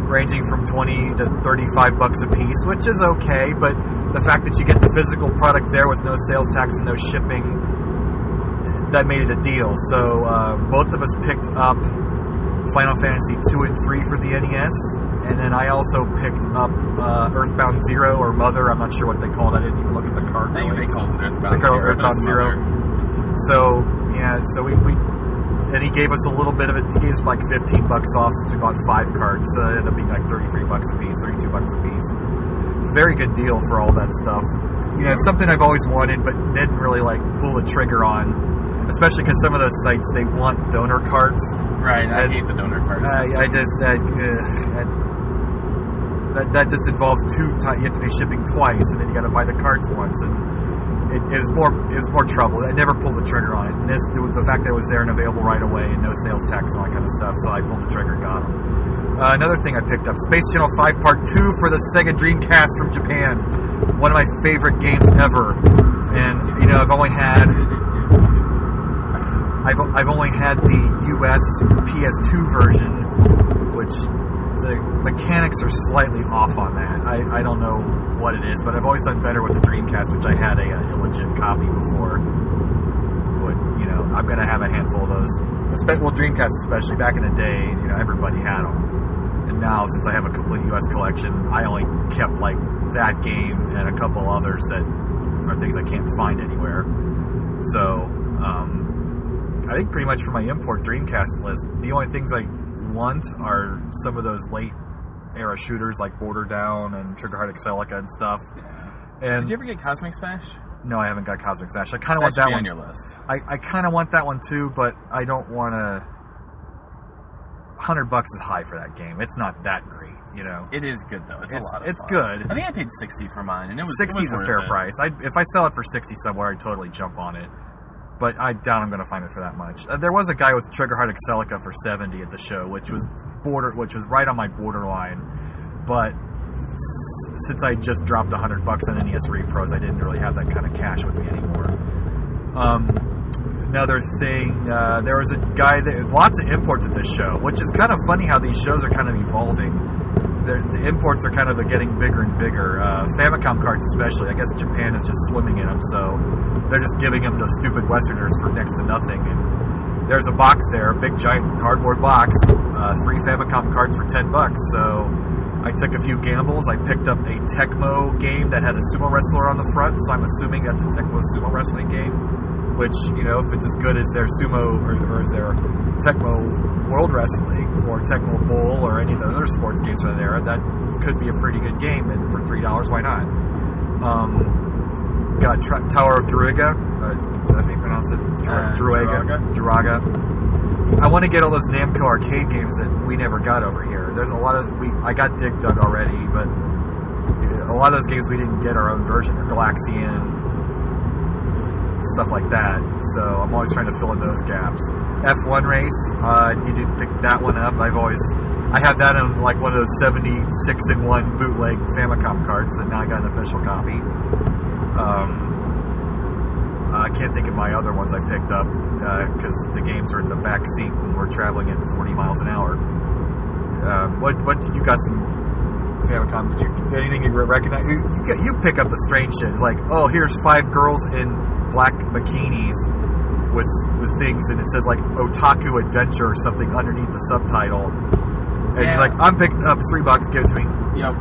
ranging from $20 to $35 a piece, which is okay, but the fact that you get the physical product there with no sales tax and no shipping, that made it a deal. So both of us picked up Final Fantasy 2 and 3 for the NES, and then I also picked up Earthbound Zero or Mother. I'm not sure what they called it. I didn't even look at the card. I think they called it Earthbound. They called it Earthbound Zero. So yeah, so we and he gave us a little bit of it. He gave us like $15 off since we bought 5 cards. So it ended up being like $33 a piece, $32 a piece. Very good deal for all that stuff. It's something I've always wanted, but didn't really like pull the trigger on. Especially because some of those sites, they want donor cards. Right, I hate the donor cards. I just that just involves you have to pay shipping twice, and then you got to buy the cards once, and it was more trouble. I never pulled the trigger on it. And it was the fact that it was there and available right away, and no sales tax and all that kind of stuff. So I pulled the trigger and got them. Another thing I picked up, Space Channel 5 Part 2 for the Sega Dreamcast from Japan. One of my favorite games ever, and I've only had the US PS2 version, which the mechanics are slightly off on that. I don't know what it is, but I've always done better with the Dreamcast, which I had a illegit copy before. But I'm gonna have a handful of those. Well, Dreamcast especially. Back in the day, everybody had them, and now since I have a complete US collection, I only kept like that game and a couple others that are things I can't find anywhere. So. I think pretty much for my import Dreamcast list, the only things I want are some of those late era shooters like Border Down and Triggerheart Excelica and stuff. Yeah. And did you ever get Cosmic Smash? No, I haven't got Cosmic Smash. I kind of want that one on your list. I kind of want that one too, but I don't want to. $100 is high for that game. It's not that great, It is good though. It's a lot of It's fun. good. I think I paid $60 for mine, and it was 60 is a fair price. If I sell it for $60 somewhere, I'd totally jump on it. But I doubt I'm going to find it for that much. There was a guy with Triggerheart Excelica for $70 at the show, which was right on my borderline. But since I just dropped $100 on NES Repros, I didn't really have that kind of cash with me anymore. Another thing, there was a guy lots of imports at this show, which is kind of funny how these shows are kind of evolving. The imports are kind of getting bigger and bigger. Famicom cards especially. I guess Japan is just swimming in them, so they're just giving them to stupid Westerners for next to nothing. And there's a box there, a big giant cardboard box, 3 Famicom cards for $10. So I took a few gambles. I picked up a Tecmo game that had a sumo wrestler on the front, so I'm assuming that's a Tecmo sumo wrestling game. Which, if it's as good as their sumo or as their Tecmo World Wrestling or Tecmo Bowl or any of the other sports games from there, that could be a pretty good game, and for $3, why not? Got Tower of Druaga. Is that how you pronounce it? Druaga. I want to get all those Namco arcade games that we never got over here. There's a lot of I got Dig Dug already, but a lot of those games we didn't get our own version. Or Galaxian. Stuff like that, so I'm always trying to fill in those gaps. F1 race, you need to pick that one up. I have that in like one of those 76-in-1 bootleg Famicom cards, and now I got an official copy. I can't think of my other ones I picked up because the games are in the back seat and we're traveling at 40 miles an hour. What you got some Famicom? Did you anything you recognize? You pick up the strange shit like, oh, here's 5 girls in black bikinis with things, and it says like Otaku Adventure or something underneath the subtitle, and you're like, I'm picking up $3, give it to me. Yep,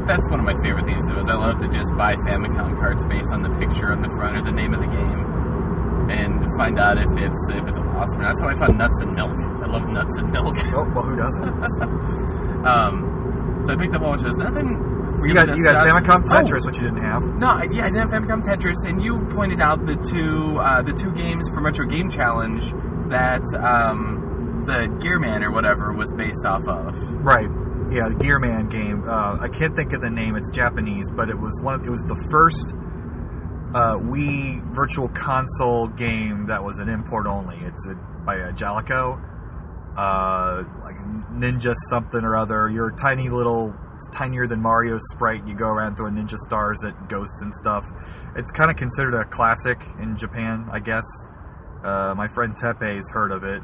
that's one of my favorite things to do. Is I love to just buy Famicom cards based on the picture on the front or the name of the game, and find out if it's awesome. And that's how I found Nuts and Milk. I love Nuts and Milk. Oh well, who doesn't? So I picked up all of those. Nothing. You got Famicom Tetris, which you didn't have. No, I didn't have Famicom Tetris, and you pointed out the two games from Retro Game Challenge that the Gearman or whatever was based off of. Right. Yeah, the Gearman game. I can't think of the name. It's Japanese, but it was the first Wii Virtual Console game that was an import only. It's by Jalico. Like Ninja something or other. You're a tiny little, tinier than Mario sprite. You go around throwing ninja stars at ghosts and stuff. It's kind of considered a classic in Japan, I guess. My friend Tepe's heard of it.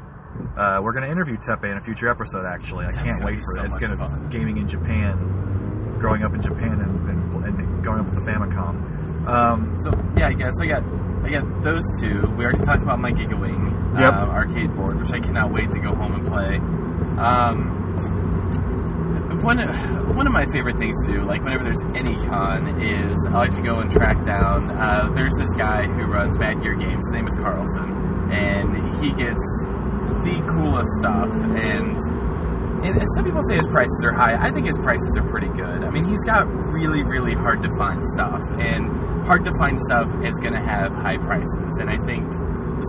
We're going to interview Tepe in a future episode, actually. I can't wait for it. It's going to be gaming in Japan, growing up in Japan and growing up with the Famicom. So yeah, I guess I got those two. We already talked about my GigaWing arcade board, which I cannot wait to go home and play. One of my favorite things to do, like whenever there's any con, is I like to go and track down. There's this guy who runs Mad Gear Games. His name is Carlson, and he gets the coolest stuff. And some people say his prices are high. I think his prices are pretty good. I mean, he's got really, really hard to find stuff, and hard to find stuff is going to have high prices. And I think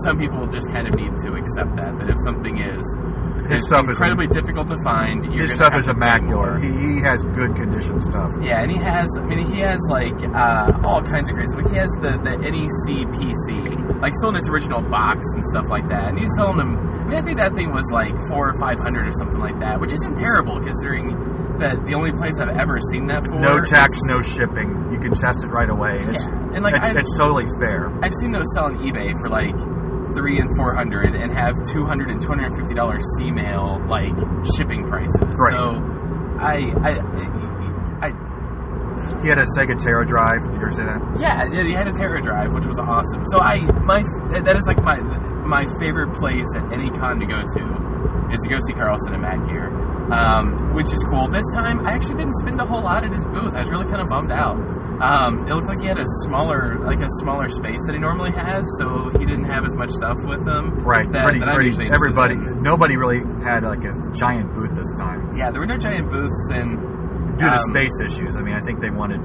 some people just kind of need to accept that if something is incredibly difficult to find, his stuff is immaculate. He has good condition stuff. Yeah, and he has like all kinds of crazy. Like he has the NEC PC, like still in its original box and stuff like that. And he's selling them. I mean, I think that thing was like $400 or $500 or something like that, which isn't terrible considering that the only place I've ever seen that for. No tax, no shipping. You can test it right away. And like it's totally fair. I've seen those sell on eBay for like $300 and $400 and have $200 and $250 C-mail like shipping prices. Right. So he had a Sega Terra drive. Did you ever say that? Yeah, he had a Terra drive, which was awesome. So that is like my favorite place at any con to go to is to go see Carlson and Mad Gear, which is cool. This time I actually didn't spend a whole lot at his booth. I was really kind of bummed out. It looked like he had a smaller space that he normally has, so he didn't have as much stuff with him. Right. Nobody really had like a giant booth this time. Yeah, there were no giant booths, and due to space issues. I mean, I think they wanted,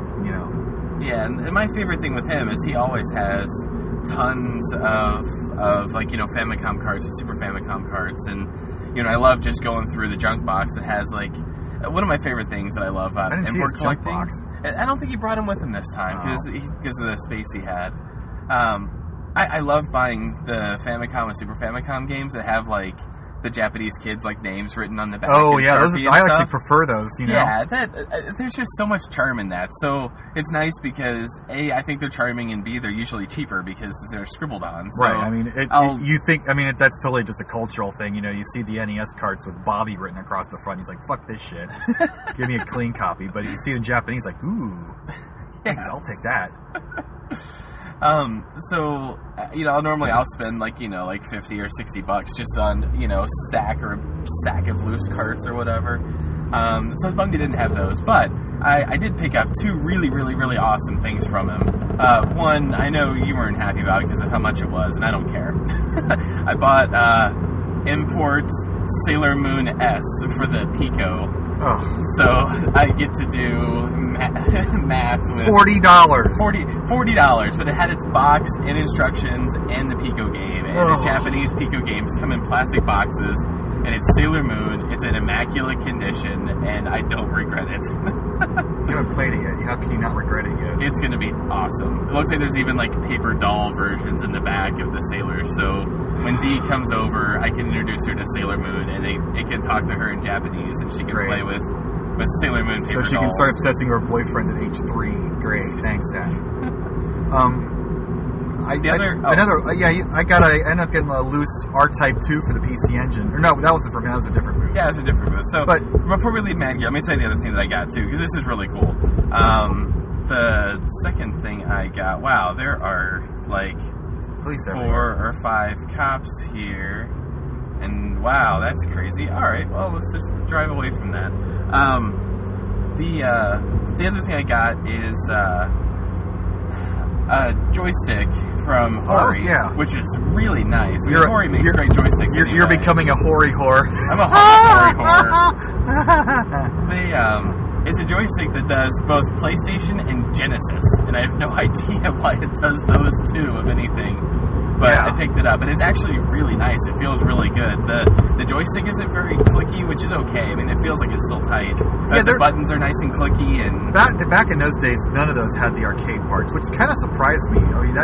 Yeah, and my favorite thing with him is he always has tons of like Famicom cards and Super Famicom cards, and I love just going through the junk box that has like. One of my favorite things that I love about import collecting. I don't think he brought him with him this time because of the space he had. I love buying the Famicom and Super Famicom games that have like the Japanese kids like names written on the back. Oh yeah, I actually prefer those. Yeah, there's just so much charm in that. So it's nice because A, I think they're charming, and B, they're usually cheaper because they're scribbled on. So right. I mean, that's totally just a cultural thing. You see the NES cards with Bobby written across the front. He's like, "Fuck this shit. Give me a clean copy." But you see it in Japanese, like, "Ooh, yeah, I'll take that." So I'll spend like 50 or $60 just on a stack or a sack of loose carts or whatever. So it's bummed he didn't have those, but I did pick up two really, really, really awesome things from him. One I know you weren't happy about because of how much it was, and I don't care. I bought import Sailor Moon S for the Pico. Oh. So I get to do math with $40. $40, but it had its box and instructions and the Pico game. And the Japanese Pico games come in plastic boxes, and it's Sailor Moon. It's in immaculate condition, and I don't regret it. You haven't played it yet. How can you not regret it yet? It's going to be awesome. It looks like there's even like paper doll versions in the back of the Sailors. So when Dee comes over, I can introduce her to Sailor Moon, and it can talk to her in Japanese, and she can play with Sailor Moon paper dolls. So she can start obsessing with her boyfriends at age 3. Great, thanks, Dad. I ended up getting a loose R-Type 2 for the PC Engine. Or no, that wasn't for me. That was a different booth. Yeah, it was a different booth. So, but before we leave Mad Gear, let me tell you the other thing that I got too, because this is really cool. The second thing I got. Wow, there are like 4 or 5 cops here, and wow, that's crazy. All right, well, let's just drive away from that. The other thing I got is a joystick from Hori, which is really nice. I mean, Hori makes great joysticks. You're becoming a Hori whore. I'm a Hori whore. It's a joystick that does both PlayStation and Genesis, and I have no idea why it does those two, of anything. but I picked it up, and it's actually really nice. It feels really good. The joystick isn't very clicky, which is okay. I mean, it feels like it's still tight. The buttons are nice and clicky, and back in those days, none of those had the arcade parts, which kind of surprised me. I mean,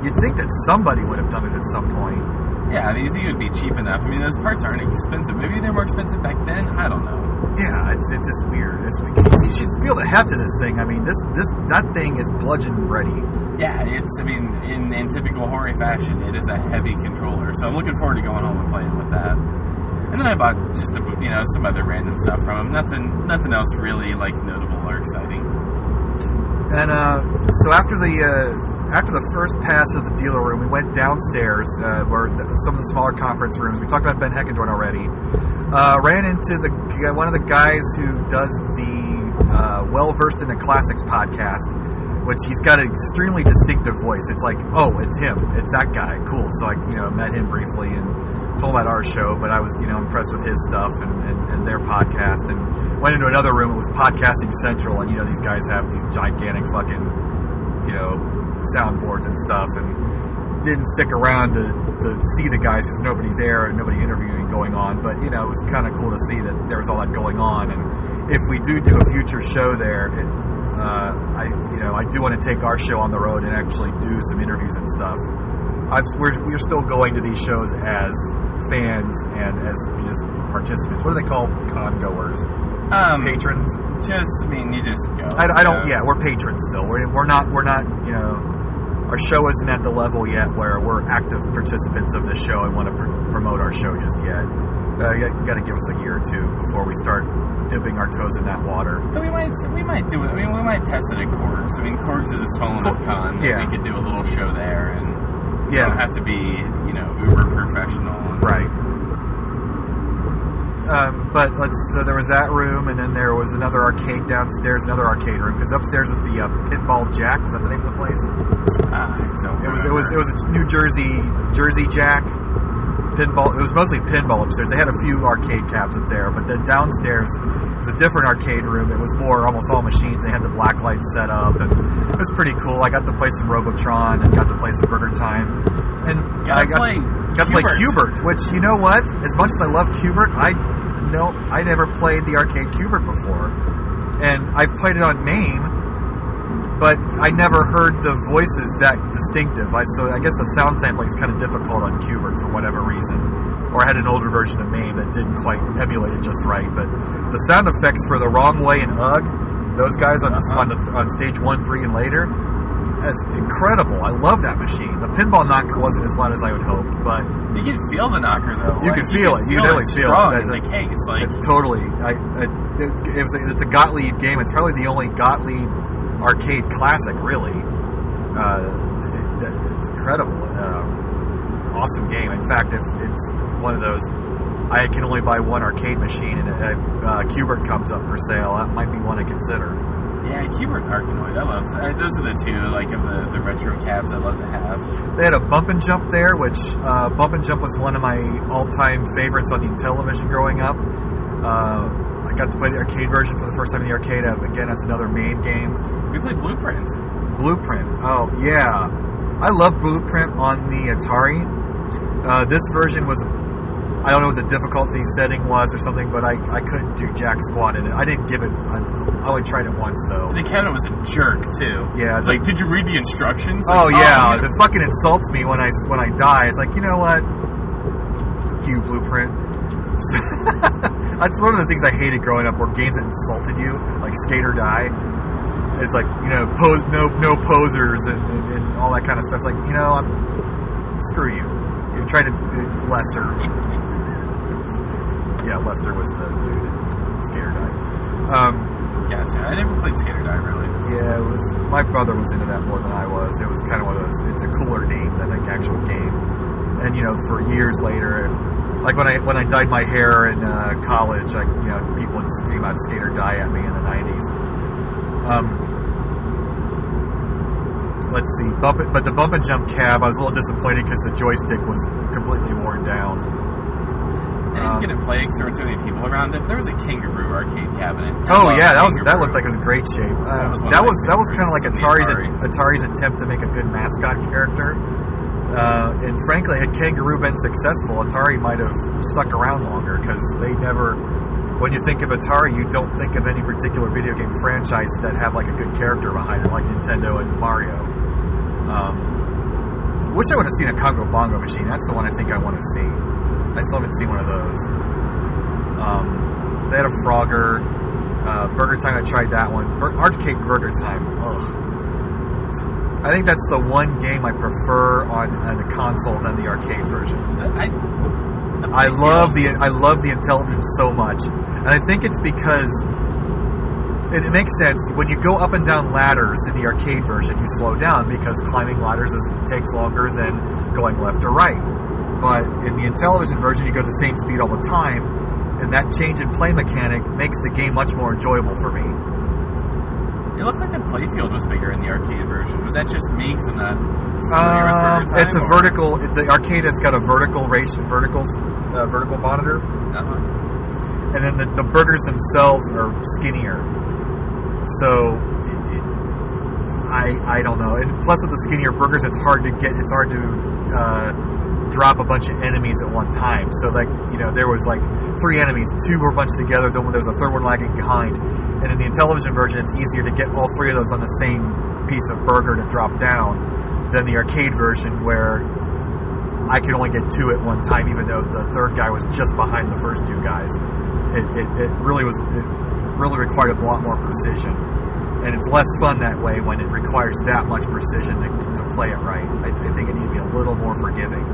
you'd think that somebody would have done it at some point. Yeah, I mean, you think it would be cheap enough. I mean, those parts aren't expensive. Maybe they're more expensive back then. I don't know. Yeah, it's just weird. You should feel the heft of this thing. I mean, that thing is bludgeon ready. Yeah, I mean, in typical Hori fashion, it is a heavy controller. So I'm looking forward to going home and playing with that. And then I bought just some other random stuff from him. Nothing else really like notable or exciting. And so after the first pass of the dealer room, we went downstairs where some of the smaller conference rooms. We talked about Ben Heckendorn already. Ran into one of the guys who does the Well Versed in the Classics podcast, which he's got an extremely distinctive voice. It's like, oh, it's him. It's that guy. Cool. So I met him briefly and told him about our show, but I was impressed with his stuff and their podcast, and went into another room. It was Podcasting Central, and these guys have these gigantic fucking soundboards and stuff, and didn't stick around to see the guys because nobody there and nobody interviewing going on, but it was kind of cool to see that there was all that going on. And if we do a future show there, I do want to take our show on the road and actually do some interviews and stuff. We're still going to these shows as fans and as just participants. What do they call con-goers? Patrons? You just go. I don't. Yeah, we're patrons still. We're not. Our show isn't at the level yet where we're active participants of the show and want to promote our show just yet. You got to give us a year or two before we start dipping our toes in that water. But we might do it. I mean, we might test it at Corks. I mean, Corks is a small enough con that we could do a little show there, and we don't have to be uber professional. Right. So there was that room, and then there was another arcade downstairs, another arcade room, because upstairs was the Pinball Jack. Was that the name of the place? It was a New Jersey Jack pinball. It was mostly pinball upstairs. They had a few arcade caps up there, but then downstairs was a different arcade room. It was almost all machines. They had the black lights set up, and it was pretty cool. I got to play some Robotron and got to play some Burger Time, and I got to play Q*bert, which you know what? As much as I love Q*bert, I never played the arcade Q*bert before, and I've played it on MAME, but I never heard the voices that distinctive. So I guess the sound sampling is kind of difficult on Q*bert for whatever reason, or I had an older version of MAME that didn't quite emulate it just right. But the sound effects for The Wrong Way and UGG, those guys on stage 1, 3, and later, that's incredible. I love that machine. The pinball knocker wasn't as loud as I would hope, but you can feel the knocker though. You can feel it. You can really feel it. In the case, it's totally. It's a Gottlieb game. It's probably the only Gottlieb arcade classic, really. It's incredible. Awesome game. In fact, if it's one of those, I can only buy one arcade machine, and Q*bert comes up for sale. That might be one to consider. Yeah, Q*bert and Arkanoid. I love those are the two of the retro cabs I love to have. They had a Bump and Jump there, which Bump and Jump was one of my all-time favorites on the television growing up. I got to play the arcade version for the first time in the arcade. Again, that's another MAME game. We played Blueprint. Oh yeah, I love Blueprint on the Atari. This version was, I don't know what the difficulty setting was or something, but I couldn't do jack squat in it. I didn't give it. I only tried it once though. The cabinet was a jerk too. Yeah, it's like, did you read the instructions? Like, it fucking insults me when I die. It's like, you know what? Fuck you, Blueprint. That's one of the things I hated growing up, were games that insulted you, like Skate or Die. It's like, no posers and all that kind of stuff. It's like, screw you. You're trying to Lester. Yeah, Lester was the dude in Skate or Die. Gotcha. I never played Skate or Die, really. Yeah, it was. My brother was into that more than I was. It was kind of one of those. It's a cooler name than an actual game. And for years later, like when I dyed my hair in college, people would scream out Skate or Die at me in the 90s. Let's see, but the Bump and Jump cab, I was a little disappointed because the joystick was completely worn down. I didn't get to play because there were too many people around it. But there was a Kangaroo arcade cabinet. That looked like it was in great shape. That was kind of like Atari's attempt to make a good mascot character. And frankly, had Kangaroo been successful, Atari might have stuck around longer, because they never, when you think of Atari, you don't think of any particular video game franchise that have like a good character behind it, like Nintendo and Mario. Wish I would have seen a Congo Bongo Machine. That's the one I think I want to see. I still haven't seen one of those. They had a Frogger. Burger Time, I tried that one. Arcade Burger Time. Ugh. I think that's the one game I prefer on a console than the arcade version. I love the intelligence so much, and I think it's because it makes sense. When you go up and down ladders in the arcade version, you slow down because climbing ladders takes longer than going left or right. But in the Intellivision version, you go the same speed all the time, and that change in play mechanic makes the game much more enjoyable for me. It looked like the playfield was bigger in the arcade version. Was that just me? Because I'm not familiar with Burger Time, it's a vertical. The arcade has got a vertical monitor, and then the burgers themselves are skinnier. So I don't know. And plus, with the skinnier burgers, it's hard to drop a bunch of enemies at one time. So there was like 3 enemies, 2 were bunched together, then there was a 3rd one lagging behind. And in the Intellivision version, it's easier to get all 3 of those on the same piece of burger to drop down than the arcade version, where I could only get 2 at one time, even though the 3rd guy was just behind the first 2 guys. It really required a lot more precision, and it's less fun that way when it requires that much precision to play it right. I think it needs to be a little more forgiving.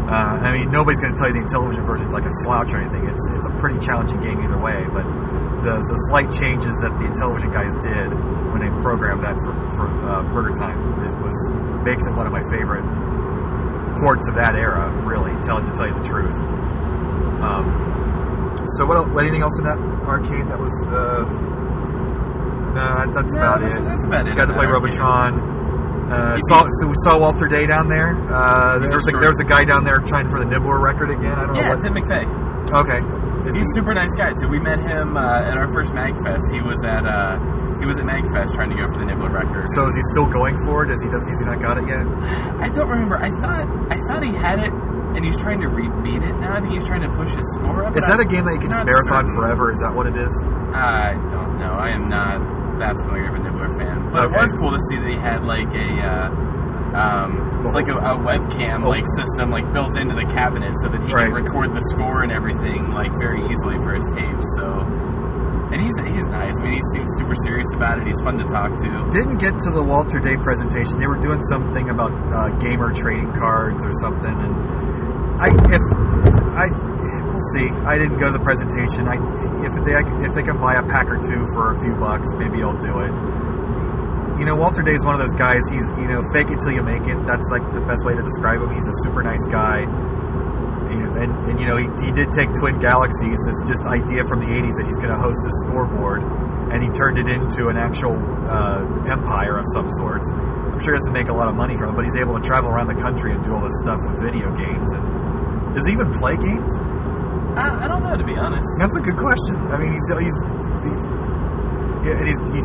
I mean, nobody's going to tell you the Intellivision version is like a slouch or anything. It's a pretty challenging game either way, but the slight changes that the Intellivision guys did when they programmed that for Burger Time, makes it one of my favorite ports of that era, really, to tell you the truth. So anything else in that arcade that was that's about it. That's about it. Got to play Robotron. So we saw Walter Day down there. There was a guy down there trying for the Nibbler record again. I don't know. Yeah, Tim McVeigh. Okay. He's a super nice guy too. We met him at our first MagFest. He was at MagFest trying to go for the Nibbler record. So is he still going for it? Has he not got it yet? I don't remember. I thought he had it, and he's trying to beat it now. I think he's trying to push his score up. Is that a game that you can just marathon forever? Is that what it is? I don't know. I am not that familiar with a Nibbler fan, but it was cool to see that he had like a webcam system built into the cabinet so that he can record the score and everything very easily for his tapes. So, and he's nice. I mean, he seems super serious about it. He's fun to talk to. Didn't get to the Walter Day presentation. They were doing something about gamer trading cards or something, and we'll see. I didn't go to the presentation. If they can buy a pack or 2 for a few bucks, maybe I'll do it. Walter Day is one of those guys. He's fake it till you make it. That's the best way to describe him. He's a super nice guy. He did take Twin Galaxies, this just idea from the 80s that he's going to host this scoreboard, and he turned it into an actual empire of some sorts. I'm sure he doesn't make a lot of money from it, but he's able to travel around the country and do all this stuff with video games. And does he even play games? I don't know, to be honest. That's a good question. I mean, he's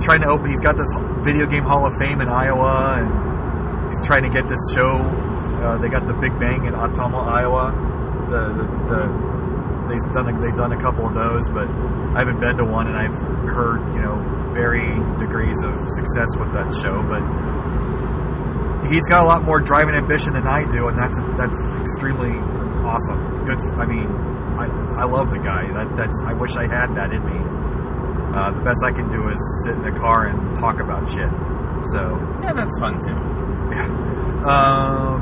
trying to open. He's got this video game Hall of Fame in Iowa, and he's trying to get this show. They got the Big Bang in Ottumwa, Iowa. They've done a couple of those, but I haven't been to one, and I've heard varying degrees of success with that show. But he's got a lot more drive and ambition than I do, and that's extremely awesome. Good. I mean, I love the guy. I wish I had that in me. The best I can do is sit in a car and talk about shit. So yeah, that's fun too. Yeah.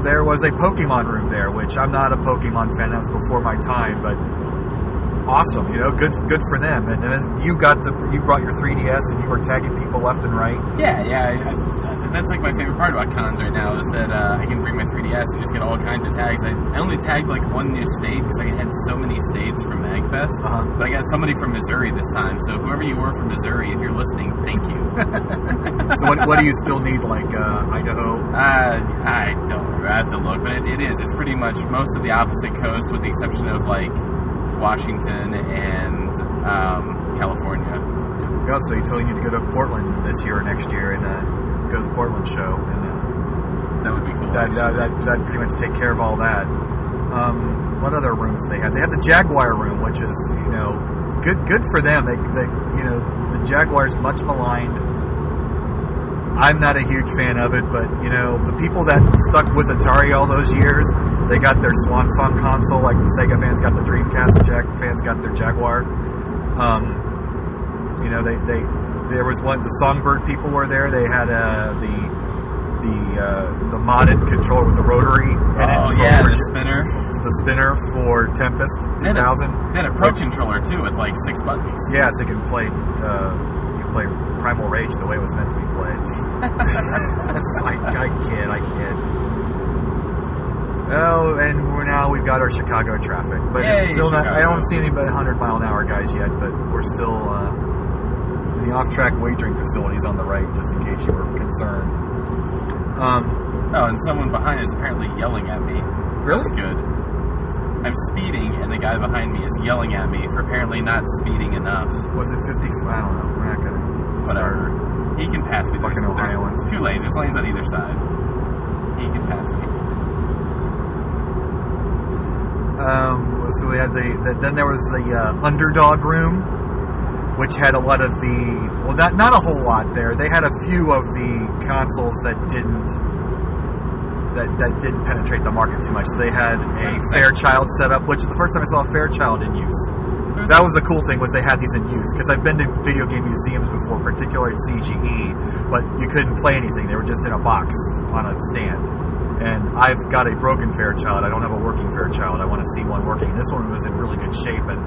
There was a Pokemon room there, which I'm not a Pokemon fan. That was before my time, but awesome. Good for them. And then you brought your 3DS and you were tagging people left and right. Yeah. That's my favorite part about cons right now is that I can bring my 3DS and just get all kinds of tags. I only tagged one new state because I had so many states from MagFest. But I got somebody from Missouri this time. So whoever you were from Missouri, if you're listening, thank you. So what do you still need, Idaho? I don't remember. I have to look. But it's pretty much most of the opposite coast with the exception of Washington and California. Yeah, so you told you to go to Portland this year or next year and go to the Portland show, and that would be cool. That pretty much take care of all that. What other rooms do they have? They have the Jaguar room, which is, you know, good for them. They you know, the Jaguar's much maligned. I'm not a huge fan of it, but, you know, the people that stuck with Atari all those years, they got their Swan Song console, like the Sega fans got the Dreamcast, the fans got their Jaguar. You know, there was one, the Songbird people were there. They had the modded controller with the rotary in it. Oh, yeah, the spinner. The spinner for Tempest 2000. They had a Pro controller, too, with like 6 buttons. Yeah, so you can play Primal Rage the way it was meant to be played. It's like, I kid. Oh, and now we've got our Chicago traffic. But it's still not, I don't see any but 100-mile-an-hour guys yet, but we're still the off-track wagering facilities on the right, just in case you were concerned. And someone behind is apparently yelling at me. Really? That's good. I'm speeding, and the guy behind me is yelling at me for apparently not speeding enough. Was it 50? I don't know. We're not going to... Whatever. He can pass me. Fucking Ohioans. There's 2 lanes. There's lanes on either side. He can pass me. So we had then there was the Underdog room, which had a lot of not a whole lot there. They had a few of the consoles that didn't penetrate the market too much. They had a Fairchild setup, which is the first time I saw a Fairchild in use. That was the cool thing, was they had these in use, because I've been to video game museums before, particularly at CGE, but you couldn't play anything. They were just in a box on a stand. And I've got a broken Fairchild. I don't have a working Fairchild. I want to see one working. This one was in really good shape and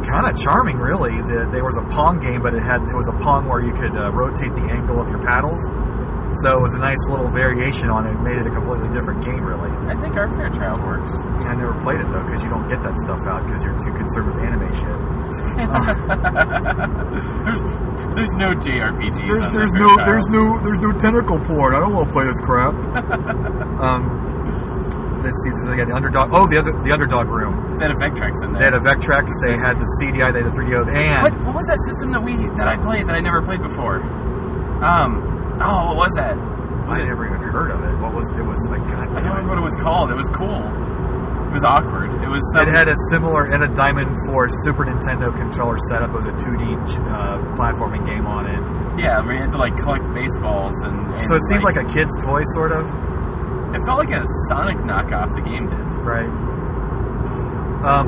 kind of charming, really. There was a Pong game, but it was a Pong where you could rotate the angle of your paddles. So it was a nice little variation on it. It made it a completely different game, really. I think our Fairchild works. I never played it, though, because you don't get that stuff out because you're too concerned with anime shit. There's no JRPGs. There's no tentacle porn. I don't want to play this crap. Let's see. They got the Underdog. Oh, the Underdog room. They had a Vectrex in there. They had a Vectrex. They had the CDI. They had the 3DO. And what was that system that I played that I never played before? What was that? I never even heard of it. What was it? Was like, God damn. I don't remember what it was called. It was cool. It was awkward. It had a similar and a Diamond for Super Nintendo controller setup. It was a 2D platforming game on it. Yeah, where you had to like collect baseballs and so it seemed like a kid's toy, sort of. It felt like a Sonic knockoff. The game did. Right.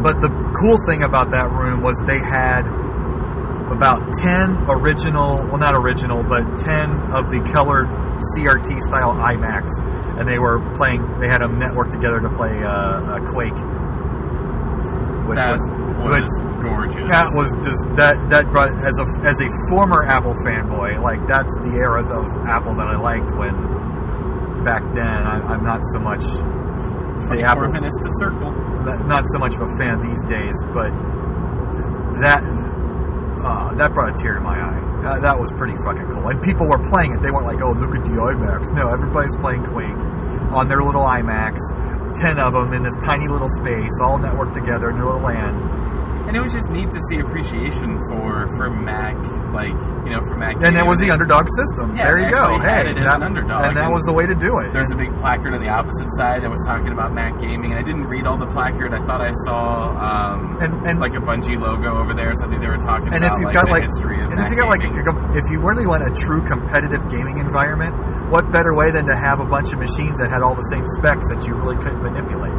But the cool thing about that room was they had about 10 original, well, not original, but 10 of the colored CRT style iMacs, and they had them networked together to play Quake, which was gorgeous. That was just that brought, as a former Apple fanboy, like, that's the era of Apple that I liked when back then. I'm not so much the Apple minutes to circle. Not so much of a fan these days, but that brought a tear to my eye. That was pretty fucking cool. And people were playing it. They weren't like, oh, look at the iMacs. No, everybody's playing Quake on their little iMacs. 10 of them in this tiny little space, all networked together in their little LAN. And it was just neat to see appreciation for Mac, for Mac. And that was the Underdog system. Yeah, there you go. Hey, an Underdog. And that was the way to do it. There's a big placard on the opposite side that was talking about Mac gaming, and I didn't read all the placard. I thought I saw like a Bungie logo over there, something they were talking about, the history of Mac gaming. If you really want a true competitive gaming environment, what better way than to have a bunch of machines that had all the same specs that you really couldn't manipulate?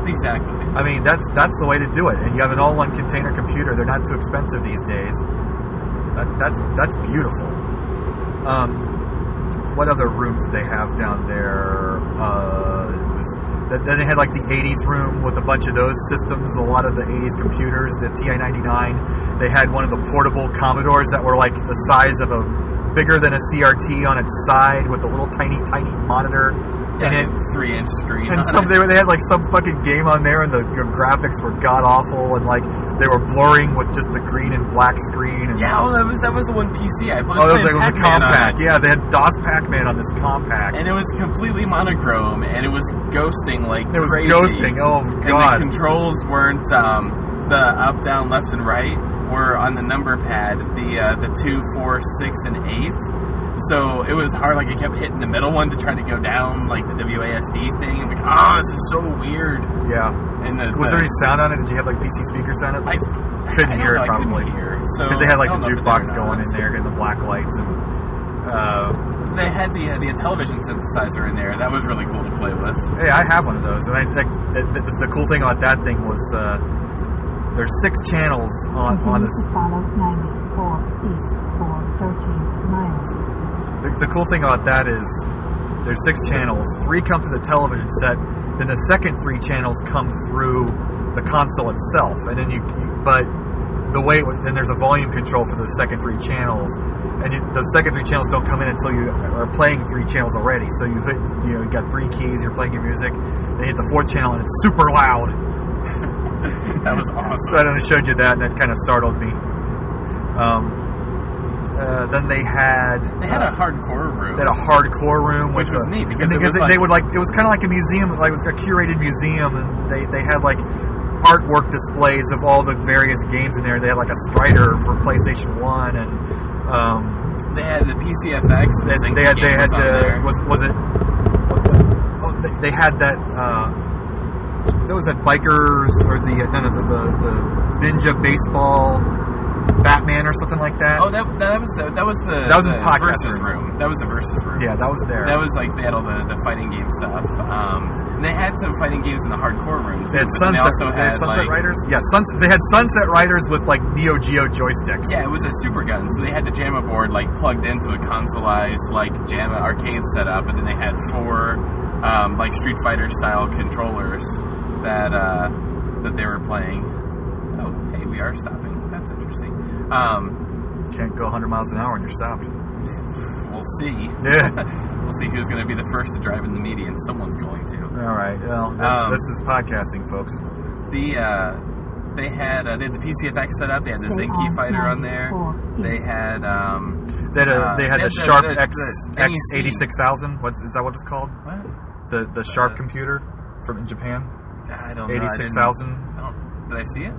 Exactly. I mean, that's the way to do it. And you have an all-one container computer. They're not too expensive these days. That's beautiful. What other rooms did they have down there? Then they had like the 80s room with a bunch of those systems, a lot of the 80s computers, the TI-99. They had one of the portable Commodores that were like the size of bigger than a CRT on its side with a little tiny monitor. And a 3-inch screen. And they had like some fucking game on there, and the graphics were god awful, and like they were blurring with just the green and black screen. And that was the one PC I played. Oh, it was a compact. Yeah, they had DOS Pac-Man on this compact, and it was completely monochrome, and it was ghosting like it was crazy. Ghosting. Oh god! And the controls weren't the up, down, left, and right were on the number pad. The 2, 4, 6, and 8. So it was hard. Like, I kept hitting the middle one to try to go down, like, the WASD thing. I'm like, oh, this is so weird. Yeah. And was there any sound on it? Did you have, like, PC speaker sound? I couldn't hear it, probably. Because they had, like, the jukebox going in there and the black lights. And they had the television synthesizer in there. That was really cool to play with. Hey, I have one of those. And the cool thing about that thing was there's 6 channels on this. Follow 94 east for 13 miles. The cool thing about that is there's 6 channels. 3 come through the television set. Then the second 3 channels come through the console itself. And then but the way then there's a volume control for the second 3 channels. And the second 3 channels don't come in until you are playing 3 channels already. So you hit, you got 3 keys. You're playing your music. They hit the 4th channel and it's super loud. That was awesome. So I showed you that, and that kind of startled me. Then they had a hardcore room. They had a hardcore room, which was neat because they would it was kind of like a museum, like it was a curated museum, and they had like artwork displays of all the various games in there. They had like a Strider for PlayStation 1, and they had the PCFX. They had that. There was that bikers or the Ninja Baseball Batman or something like that. Oh, that was in podcast room. That was the Versus room. Yeah, that was there. That was like they had all the fighting game stuff. And they had some fighting games in the hardcore room too. They had Sunset Riders. Yeah, they had Sunset Riders with like Neo Geo joysticks. Yeah, it was a super gun. So they had the JAMA board like plugged into a consoleized like JAMA arcade setup, and then they had 4 like Street Fighter style controllers that they were playing. Oh, hey, we are stopping. That's interesting. Can't go 100 miles an hour when you're stopped. We'll see. Yeah. We'll see who's going to be the first to drive in the median. Someone's going to. All right. Well, this is podcasting, folks. They had the PCFX set up. They had the Zinky fighter on there. They had the Sharp X86000. Is that what it's called? What? The Sharp computer in Japan. I don't know. 86,000. Did I see it?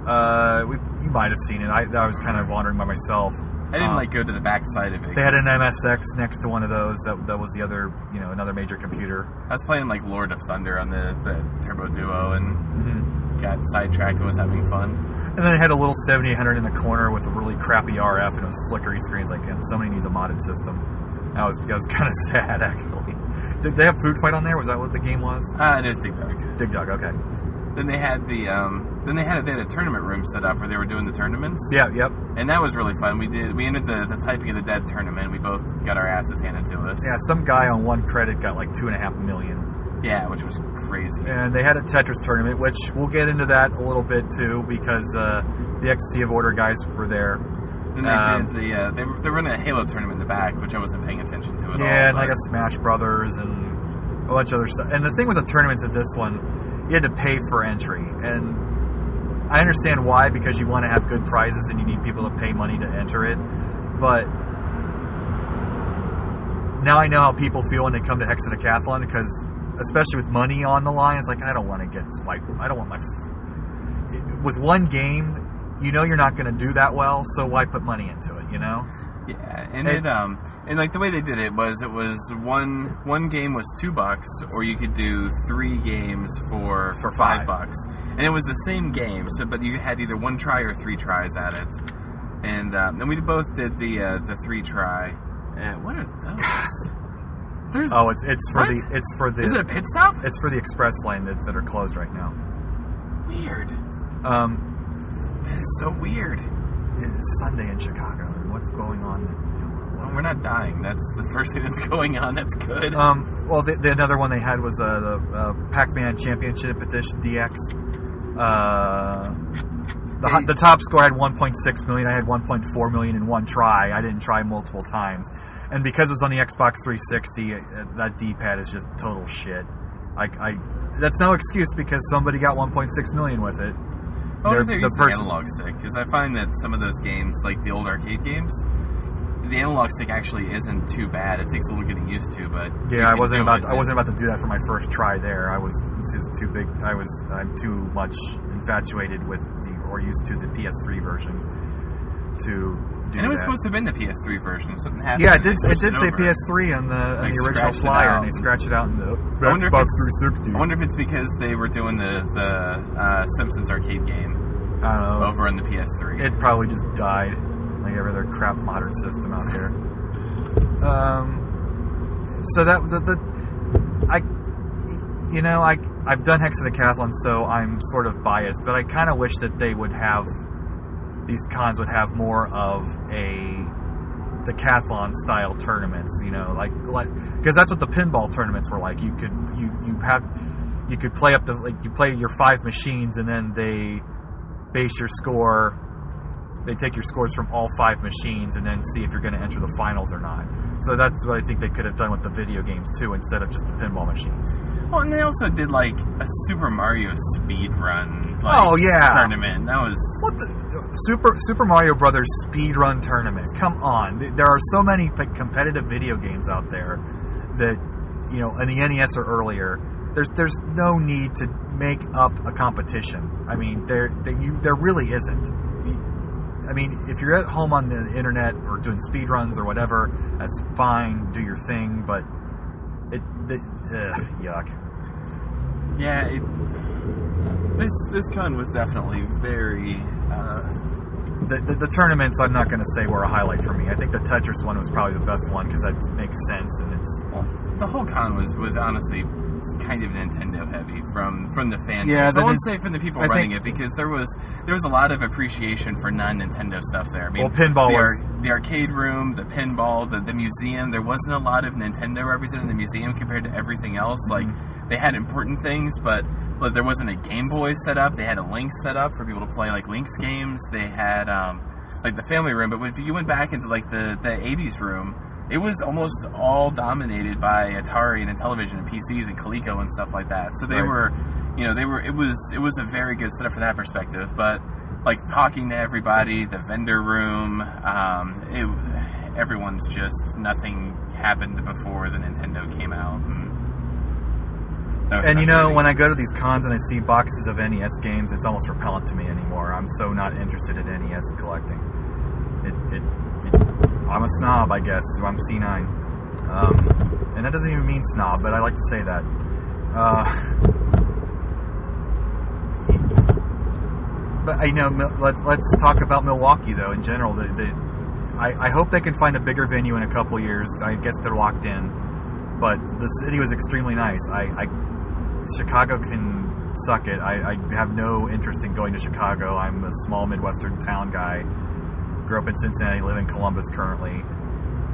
You might have seen it. I was kind of wandering by myself. I didn't go to the back side of it. They had an MSX next to one of those. That was the other, another major computer. I was playing like Lord of Thunder on the Turbo Duo and got sidetracked and was having fun. And then they had a little 7800 in the corner with a really crappy RF, and it was flickery screens. Like, somebody needs a modded system. I was kind of sad, actually. Did they have Food Fight on there? Was that what the game was? It is Dig Dug. Dig Dug, okay. Then they had they had a tournament room set up where they were doing the tournaments. Yeah, yep. And that was really fun. We ended the Typing of the Dead tournament. We both got our asses handed to us. Yeah, some guy on one credit got like $2.5 million. Yeah, which was crazy. And they had a Tetris tournament, which we'll get into that a little bit too, because the XT of Order guys were there. Then they were running a Halo tournament in the back, which I wasn't paying attention to at all. Yeah, and like a Smash Brothers and a bunch of other stuff. And the thing with the tournaments at this one, you had to pay for entry, and I understand why, because you want to have good prizes and you need people to pay money to enter it. But now I know how people feel when they come to Hexadecathlon, because especially with money on the line, it's like, I don't want to get swiped. I don't want with one game, you're not going to do that well, so why put money into it, Yeah, and like the way they did it was one game was $2, or you could do 3 games for $5, and it was the same game. So, but you had either 1 try or 3 tries at it, and we both did the 3 try. What are those? It's for the. Is it a pit stop? It's for the express lane that are closed right now. Weird. That is so weird. It's Sunday in Chicago. What's going on? Well, we're not dying. That's the first thing that's going on. That's good. Well, the another one they had was the Pac-Man Championship Edition DX. The top score had 1.6 million. I had 1.4 million in one try. I didn't try multiple times, and because it was on the Xbox 360, that D-pad is just total shit. That's no excuse, because somebody got 1.6 million with it. Oh, they're using the analog stick, because I find that some of those games, like the old arcade games, the analog stick actually isn't too bad. It takes a little getting used to, but yeah, I wasn't about to do that for my first try there. It's just too big. I'm too much infatuated with or used to the PS3 version. do and it was that. supposed to have been the PS3 version. Something happened. Yeah, it did say PS3 on the original flyer, and they scratched it out in the Xbox 360. I wonder if it's because they were doing the Simpsons arcade game. I don't know. Over on the PS3. It probably just died, like every other crap modern system out here. So that I've done hexadecathlon, so I'm sort of biased, but I kind of wish that these cons would have more of a decathlon style tournaments, like because that's what the pinball tournaments were like. You could play up you play your 5 machines, and then they base your score. They take your scores from all 5 machines and then see if you're going to enter the finals or not. So that's what I think they could have done with the video games too, instead of just the pinball machines. Well, and they also did like a Super Mario speed run tournament. That was what the Super Mario Brothers speed run tournament. Come on, there are so many competitive video games out there that in the NES or earlier. There's no need to make up a competition. I mean, there really isn't. I mean, if you're at home on the internet or doing speed runs or whatever, that's fine. Do your thing, but yuck. Yeah, this con was definitely very. The tournaments, I'm not going to say were a highlight for me. I think the Tetris one was probably the best one because that makes sense, and it's. The whole con was honestly kind of Nintendo heavy from the fan base. Yeah, I won't say from the people running it, because there was a lot of appreciation for non-Nintendo stuff there. I mean, pinball the arcade room, the pinball, the museum. There wasn't a lot of Nintendo represented in the museum compared to everything else. Like they had important things, but there wasn't a Game Boy set up. They had a Lynx set up for people to play like Lynx games. They had like the family room, but if you went back into like the 80s room, it was almost all dominated by Atari and Intellivision and PCs and Coleco and stuff like that. So it was a very good setup from that perspective. But like talking to everybody, the vendor room, everyone's just nothing happened before the Nintendo came out. And when I go to these cons and I see boxes of NES games, it's almost repellent to me anymore. I'm so not interested in NES collecting. I'm a snob, I guess, so I'm C9. And that doesn't even mean snob, but I like to say that. But let's talk about Milwaukee, though, in general. I hope they can find a bigger venue in a couple years. I guess they're locked in. But the city was extremely nice. Chicago can suck it. I have no interest in going to Chicago. I'm a small Midwestern town guy. Grew up in Cincinnati, live in Columbus currently,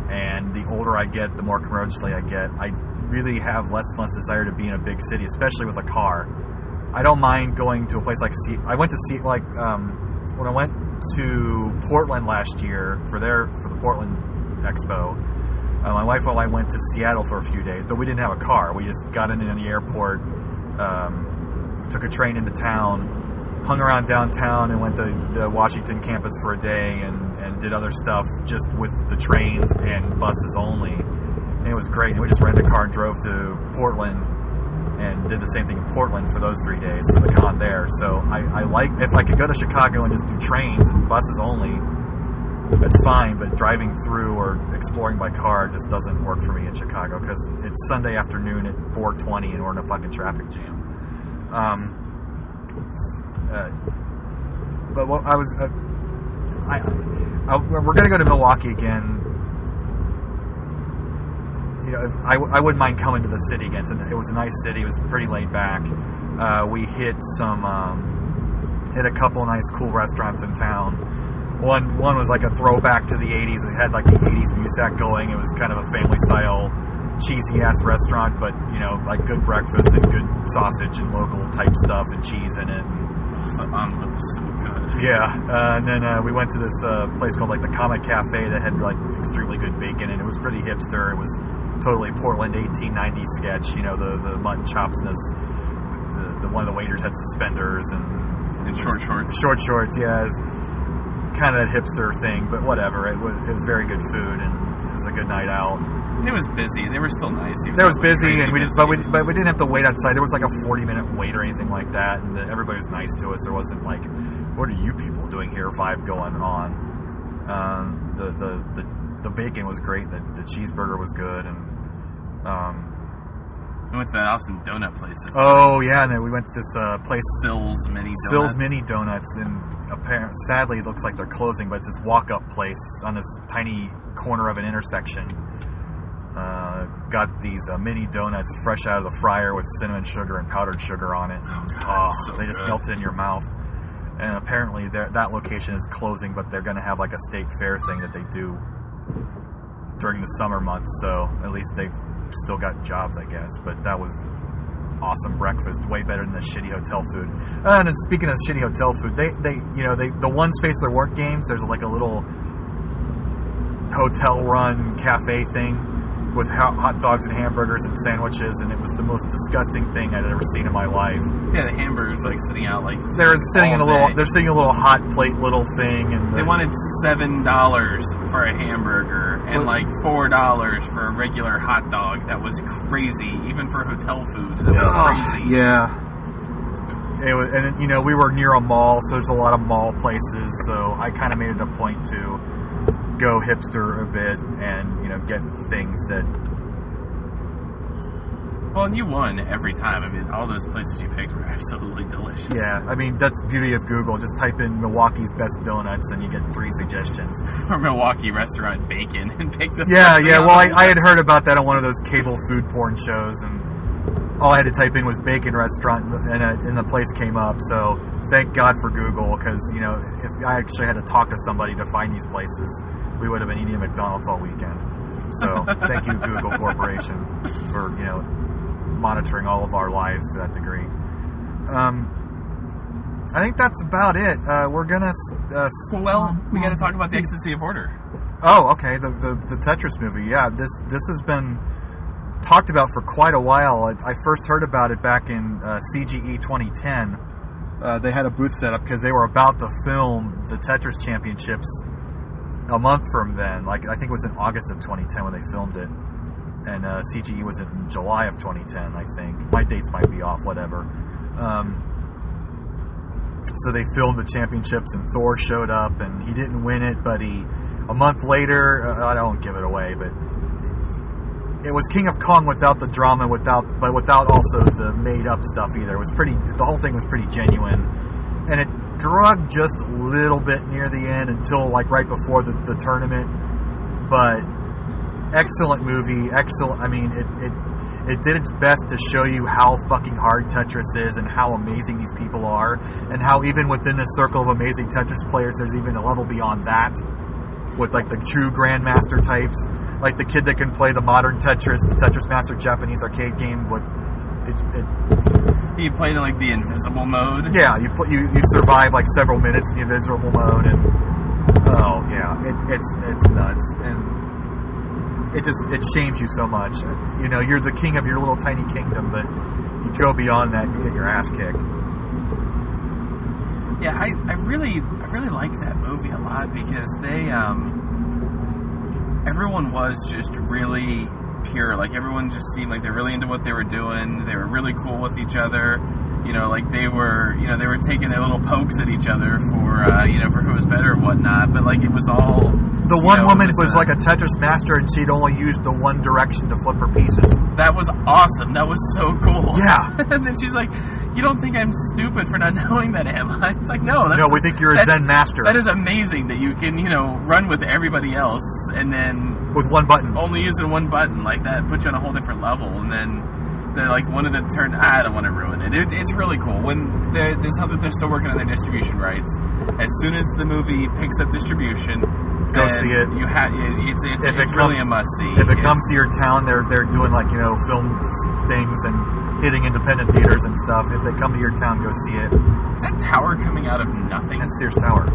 and the older I get, the more commercially I get. I really have less and less desire to be in a big city, especially with a car. I don't mind going to a place like when I went to Portland last year for the Portland Expo. My wife and I went to Seattle for a few days, but we didn't have a car. We just got in the airport, took a train into town, hung around downtown, and went to the Washington campus for a day and did other stuff just with the trains and buses only. And it was great. And we just rented a car and drove to Portland and did the same thing in Portland for those 3 days for the con there. So I like, if I could go to Chicago and just do trains and buses only, that's fine, but driving through or exploring by car just doesn't work for me in Chicago because it's Sunday afternoon at 4:20 and we're in a fucking traffic jam. But what I was, we're going to go to Milwaukee again. I wouldn't mind coming to the city again. So it was a nice city. It was pretty laid back. We hit a couple of nice, cool restaurants in town. One was like a throwback to the 80s. It had like the 80s music going. It was kind of a family style, cheesy ass restaurant, but like good breakfast and good sausage and local type stuff and cheese in it. The omelet was so good. Yeah, and then we went to this place called like the Comet Cafe that had like extremely good bacon, and it was pretty hipster. It was totally Portland 1890s sketch. The mutton chops and the one of the waiters had suspenders and short shorts. Short shorts, yeah. It's kind of that hipster thing, but whatever. It was very good food, and it was a good night out. It was busy. They were still nice. It was busy, and we didn't have to wait outside. There was like a 40-minute wait or anything like that, and everybody was nice to us. There wasn't like, what are you people doing here? Vibe going on. The bacon was great. The cheeseburger was good, and we went to that awesome donut place. Oh yeah, and then we went to this place, Sill's Mini Donuts. Sill's Mini Donuts, and apparently, sadly, it looks like they're closing, but it's this walk-up place on this tiny corner of an intersection. Got these mini donuts fresh out of the fryer with cinnamon sugar and powdered sugar on it. Oh god, so they just melted in your mouth. And apparently that location is closing, but they're going to have like a state fair thing that they do during the summer months. So at least they've still got jobs, I guess. But that was awesome breakfast, way better than the shitty hotel food. And then speaking of shitty hotel food, they the one space their work games, there's like a little hotel run cafe thing with hot dogs and hamburgers and sandwiches, and it was the most disgusting thing I'd ever seen in my life. Yeah, the hamburgers like sitting out like they're sitting in a little hot plate little thing, and they wanted $7 for a hamburger and like $4 for a regular hot dog. That was crazy, even for hotel food. That was crazy. Yeah. It was, and you know, we were near a mall, so there's a lot of mall places. So I kind of made it a point to go hipster a bit and, you know, get things that... Well, and you won every time. I mean, all those places you picked were absolutely delicious. Yeah, I mean, that's the beauty of Google. Just type in Milwaukee's best donuts and you get 3 suggestions. Or Milwaukee restaurant bacon and pick the... Yeah, well, I had heard about that on one of those cable food porn shows, and all I had to type in was bacon restaurant, and the place came up, so thank God for Google, because, you know, if I actually had to talk to somebody to find these places, we would have been eating at McDonald's all weekend. So thank you, Google Corporation, for, you know, monitoring all of our lives to that degree. I think that's about it. We're gonna we got to talk about the Ecstasy of Order. Oh, okay. The Tetris movie. Yeah, this has been talked about for quite a while. I first heard about it back in CGE 2010. They had a booth set up because they were about to film the Tetris Championships a month from then. Like, I think it was in August of 2010 when they filmed it, and CGE was in July of 2010, I think. My dates might be off, whatever. So they filmed the championships, and Thor showed up, and he didn't win it, but a month later, I don't give it away, but it was King of Kong without the drama, but without also the made-up stuff either. It was the whole thing was pretty genuine, and it drug just a little bit near the end until like right before the tournament. But excellent movie, excellent. I mean, it did its best to show you how fucking hard Tetris is and how amazing these people are, and how even within this circle of amazing Tetris players, there's even a level beyond that with like the true grandmaster types, like the kid that can play the modern Tetris, the Tetris Master Japanese arcade game with He played in like the invisible mode. Yeah, you survive like several minutes in the invisible mode, and oh yeah, it's nuts, and it shames you so much. You know, you're the king of your little tiny kingdom, but you go beyond that, and you get your ass kicked. Yeah, I really like that movie a lot because they everyone was just really pure. Like, everyone just seemed like they're really into what they were doing. They were really cool with each other. You know, like they were taking their little pokes at each other for for who was better and whatnot. But like, it was all the one woman was like a Tetris master, and she'd only used the one direction to flip her pieces. That was awesome. That was so cool. Yeah. And then she's like, "You don't think I'm stupid for not knowing that, am I?" It's like, no, we think you're a Zen master. That is amazing that you can run with everybody else and then with one button, only using one button. Like, that puts you on a whole different level. And then like one of the turn, I don't want to ruin it. It's really cool. When there's something they're still working on their distribution rights. As soon as the movie picks up distribution, go see it. You have it's really a must see. If it comes to your town, they're doing like film things and hitting independent theaters and stuff. If they come to your town, go see it. Is that tower coming out of nothing? That's Sears Tower.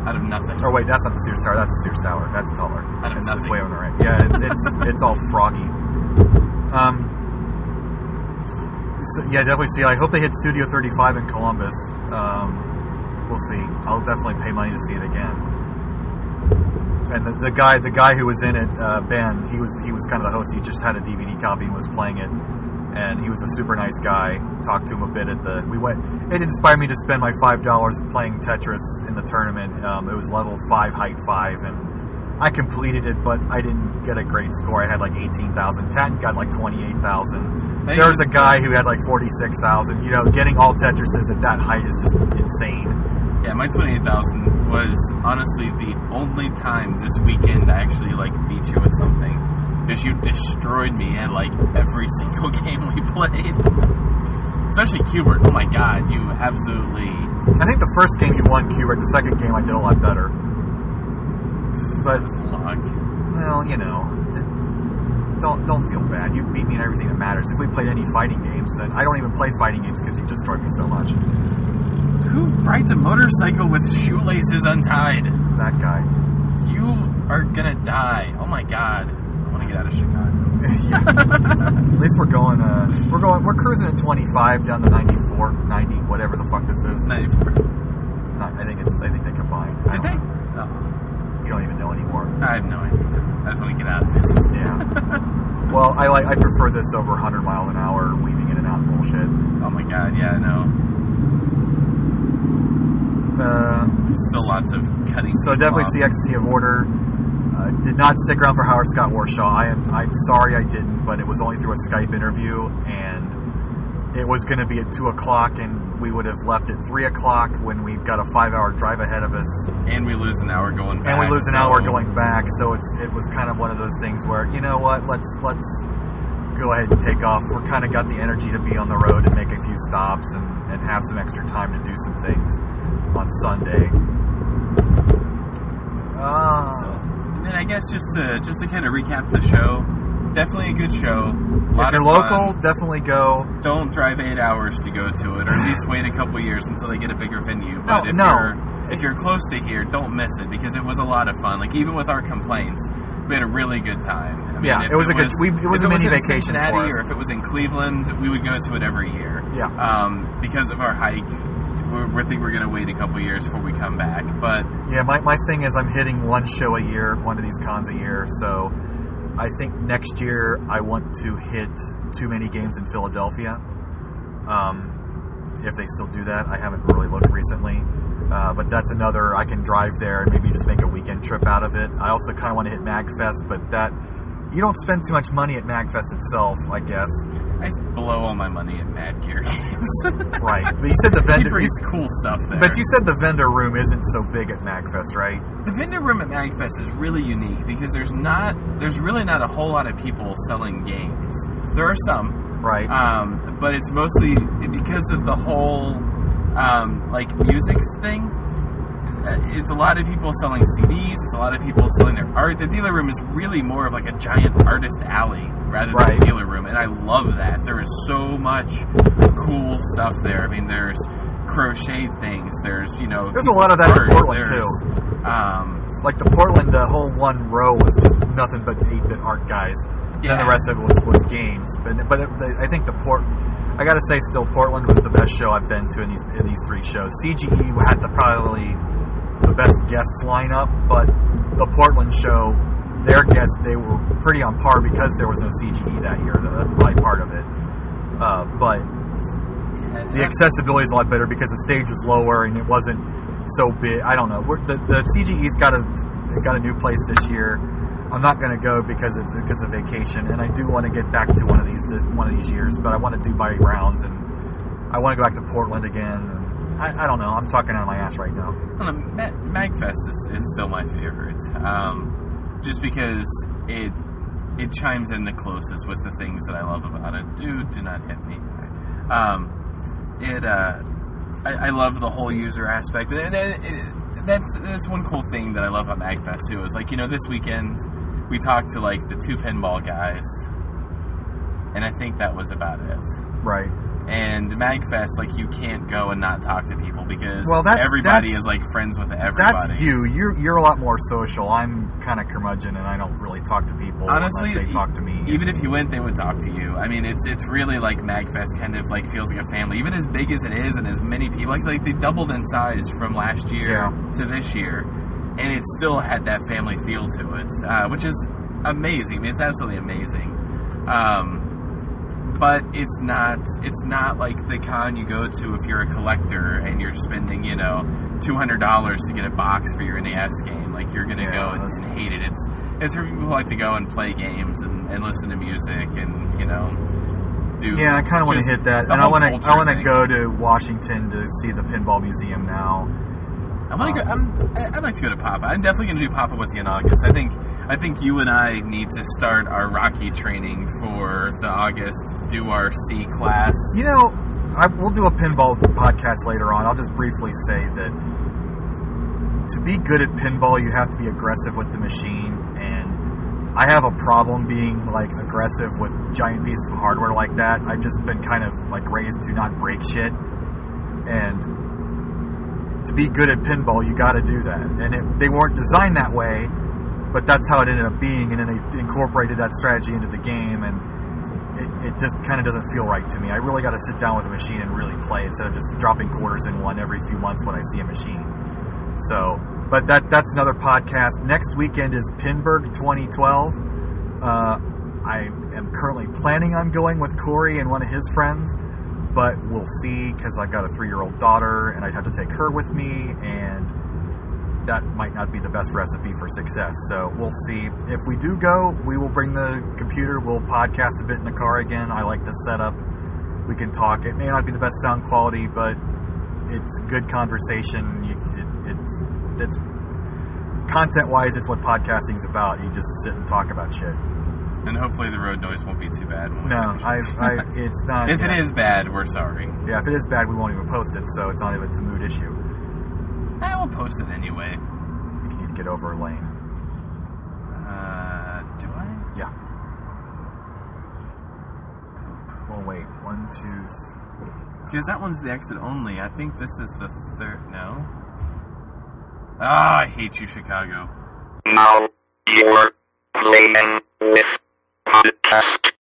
Out of nothing. Oh wait, that's not the Sears Tower. That's the Sears Tower. That's taller. Out of nothing. It's way on the right. Yeah, it's all froggy. So, yeah, definitely see it. I hope they hit Studio 35 in Columbus. We'll see. I'll definitely pay money to see it again. And the guy who was in it, Ben, he was kind of the host. He just had a DVD copy and was playing it. and he was a super nice guy. Talked to him a bit it inspired me to spend my $5 playing Tetris in the tournament. It was level 5, height 5, and I completed it, but I didn't get a great score. I had like 18,000. Tatton got like 28,000. There was a guy who had like 46,000. You know, getting all Tetrises at that height is just insane. Yeah, my 28,000 was honestly the only time this weekend I actually like beat you with something. Because you destroyed me at like every single game we played. Especially Qbert. Oh my god, you absolutely... I think the first game you won Qbert, the second game I did a lot better. But, luck. Well, you know, don't feel bad. You beat me in everything that matters. If we played any fighting games, then I don't even play fighting games because you destroyed me so much. Who rides a motorcycle with shoelaces untied? That guy. You are gonna die. Oh my god. I want to get out of Chicago. Yeah. At least we're cruising at 25 down to 94, 90, whatever the fuck this is. 94. I think they combined. Did they? No. You don't even know anymore. I have no idea. I just want to get out of this. Yeah. Well, I prefer this over 100 miles an hour weaving in and out bullshit. Oh my god, yeah, I know. Still lots of cutting. So definitely see Ecstasy of Order. Did not stick around for Howard Scott Warshaw. I'm sorry I didn't, but it was only through a Skype interview, and it was going to be at 2 o'clock, and we would have left at 3 o'clock when we've got a 5-hour drive ahead of us. And we lose an hour going back. And we lose an hour going back, so it was kind of one of those things where, you know what, let's go ahead and take off. We're kind of got the energy to be on the road and make a few stops and have some extra time to do some things on Sunday. And I guess just to kind of recap the show, definitely a good show. If you're local, definitely go. Don't drive 8 hours to go to it, or at least wait a couple years until they get a bigger venue. But if you're close to here, don't miss it, because it was a lot of fun. Like, even with our complaints, we had a really good time. I mean, it was a mini vacation Cincinnati, for us. or if it was in Cleveland, we would go to it every year. Yeah. Because of our hike. We think we're going to wait a couple years before we come back, but... Yeah, my thing is I'm hitting one show a year, one of these cons a year, so I think next year I want to hit too many games in Philadelphia. If they still do that, I haven't really looked recently. But that's another, I can drive there and maybe just make a weekend trip out of it. I also kind of want to hit MagFest, but that... You don't spend too much money at MagFest itself, I guess. I blow all my money at Mad Gear games. Right. But you said the vendor... cool stuff there. But you said the vendor room isn't so big at MagFest, right? The vendor room at MagFest is really unique because there's really not a whole lot of people selling games. There are some. Right. But it's mostly because of the whole, music thing. It's a lot of people selling CDs. It's a lot of people selling their art. The dealer room is really more of like a giant artist alley rather than a dealer room, and I love that. There is so much cool stuff there. I mean, there's crochet things. There's a lot of that in Portland too. Like the Portland, the whole one row was just nothing but 8-bit art guys. Yeah. Then the rest of it was games. But I think I gotta say, still Portland was the best show I've been to in these three shows. CGE had probably the best guests lineup, but the Portland show, their guests, they were pretty on par because there was no CGE that year. That's probably part of it. But the accessibility is a lot better because the stage was lower and it wasn't so big. I don't know. The CGE's got a new place this year. I'm not going to go because of vacation, and I do want to get back to one of these years. But I want to do my rounds, and I want to go back to Portland again. I don't know. I'm talking out of my ass right now. Well, MagFest is still my favorite, just because it chimes in the closest with the things that I love about it. Do not hit me. I love the whole user aspect, and that's one cool thing that I love about MagFest too. Is this weekend we talked to the 2 pinball guys, and I think that was about it. Right. And MagFest, you can't go and not talk to people because everybody is friends with everybody. That's you. You're a lot more social. I'm kind of curmudgeon, and I don't really talk to people. Honestly, unless they talk to me. Even if you went, they would talk to you. I mean, it's really MagFest kind of feels like a family. Even as big as it is, and as many people, they doubled in size from last year to this year, and it still had that family feel to it, which is amazing. I mean, it's absolutely amazing. But it's not like the con you go to if you're a collector and you're spending, $200 to get a box for your NES game. Like, you're gonna go and hate it. It's for people who like to go and play games and listen to music and do. Yeah, I kind of want to hit that, and I want to go to Washington to see the Pinball Museum now. I'd like to go to Papa. I'm definitely going to do Papa with you in August. I think you and I need to start our Rocky training for the August. Do our C class. We'll do a pinball podcast later on. I'll just briefly say that to be good at pinball, you have to be aggressive with the machine, and I have a problem being like aggressive with giant pieces of hardware like that. I've just been kind of like raised to not break shit, and to be good at pinball, you got to do that. And they weren't designed that way, but that's how it ended up being, and then they incorporated that strategy into the game, and it just kind of doesn't feel right to me. I really got to sit down with a machine and really play instead of just dropping quarters in one every few months when I see a machine. So, but that's another podcast. Next weekend is Pinburg 2012. I am currently planning on going with Corey and one of his friends, but we'll see, because I've got a 3-year-old daughter, and I'd have to take her with me, and that might not be the best recipe for success. So we'll see. If we do go, we will bring the computer. We'll podcast a bit in the car again. I like the setup. We can talk. It may not be the best sound quality, but it's good conversation. It's content-wise, it's what podcasting's about. You just sit and talk about shit. And hopefully the road noise won't be too bad. No, it's not. If it is bad, we're sorry. Yeah, if it is bad, we won't even post it, so it's not even a mood issue. I will post it anyway. You need to get over a lane. Do I? Yeah. Well, wait. 1, 2, 3. Because that one's the exit only. I think this is the third. No? I hate you, Chicago. Now you're playing with podcast.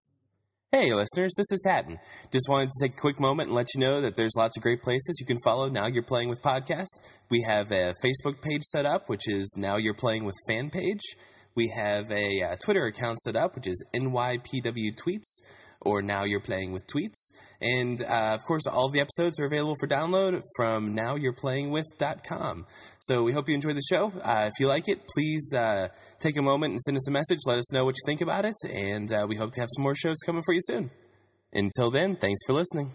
Hey listeners, this is Tatton. Just wanted to take a quick moment and let you know that there's lots of great places you can follow Now You're Playing With Podcast. We have a Facebook page set up, which is Now You're Playing With Fan Page. We have a Twitter account set up, which is NYPW Tweets, or Now You're Playing With Tweets. And, of course, all the episodes are available for download from NowYou'rePlayingWith.com. So we hope you enjoy the show. If you like it, please take a moment and send us a message. Let us know what you think about it. And we hope to have some more shows coming for you soon. Until then, thanks for listening.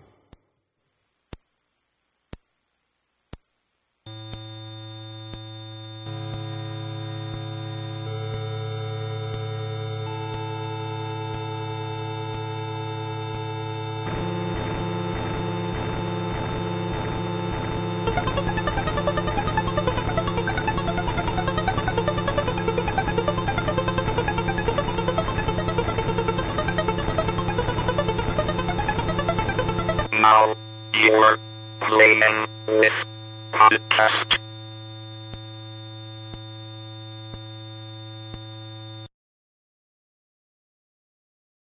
Now you're playing with podcast.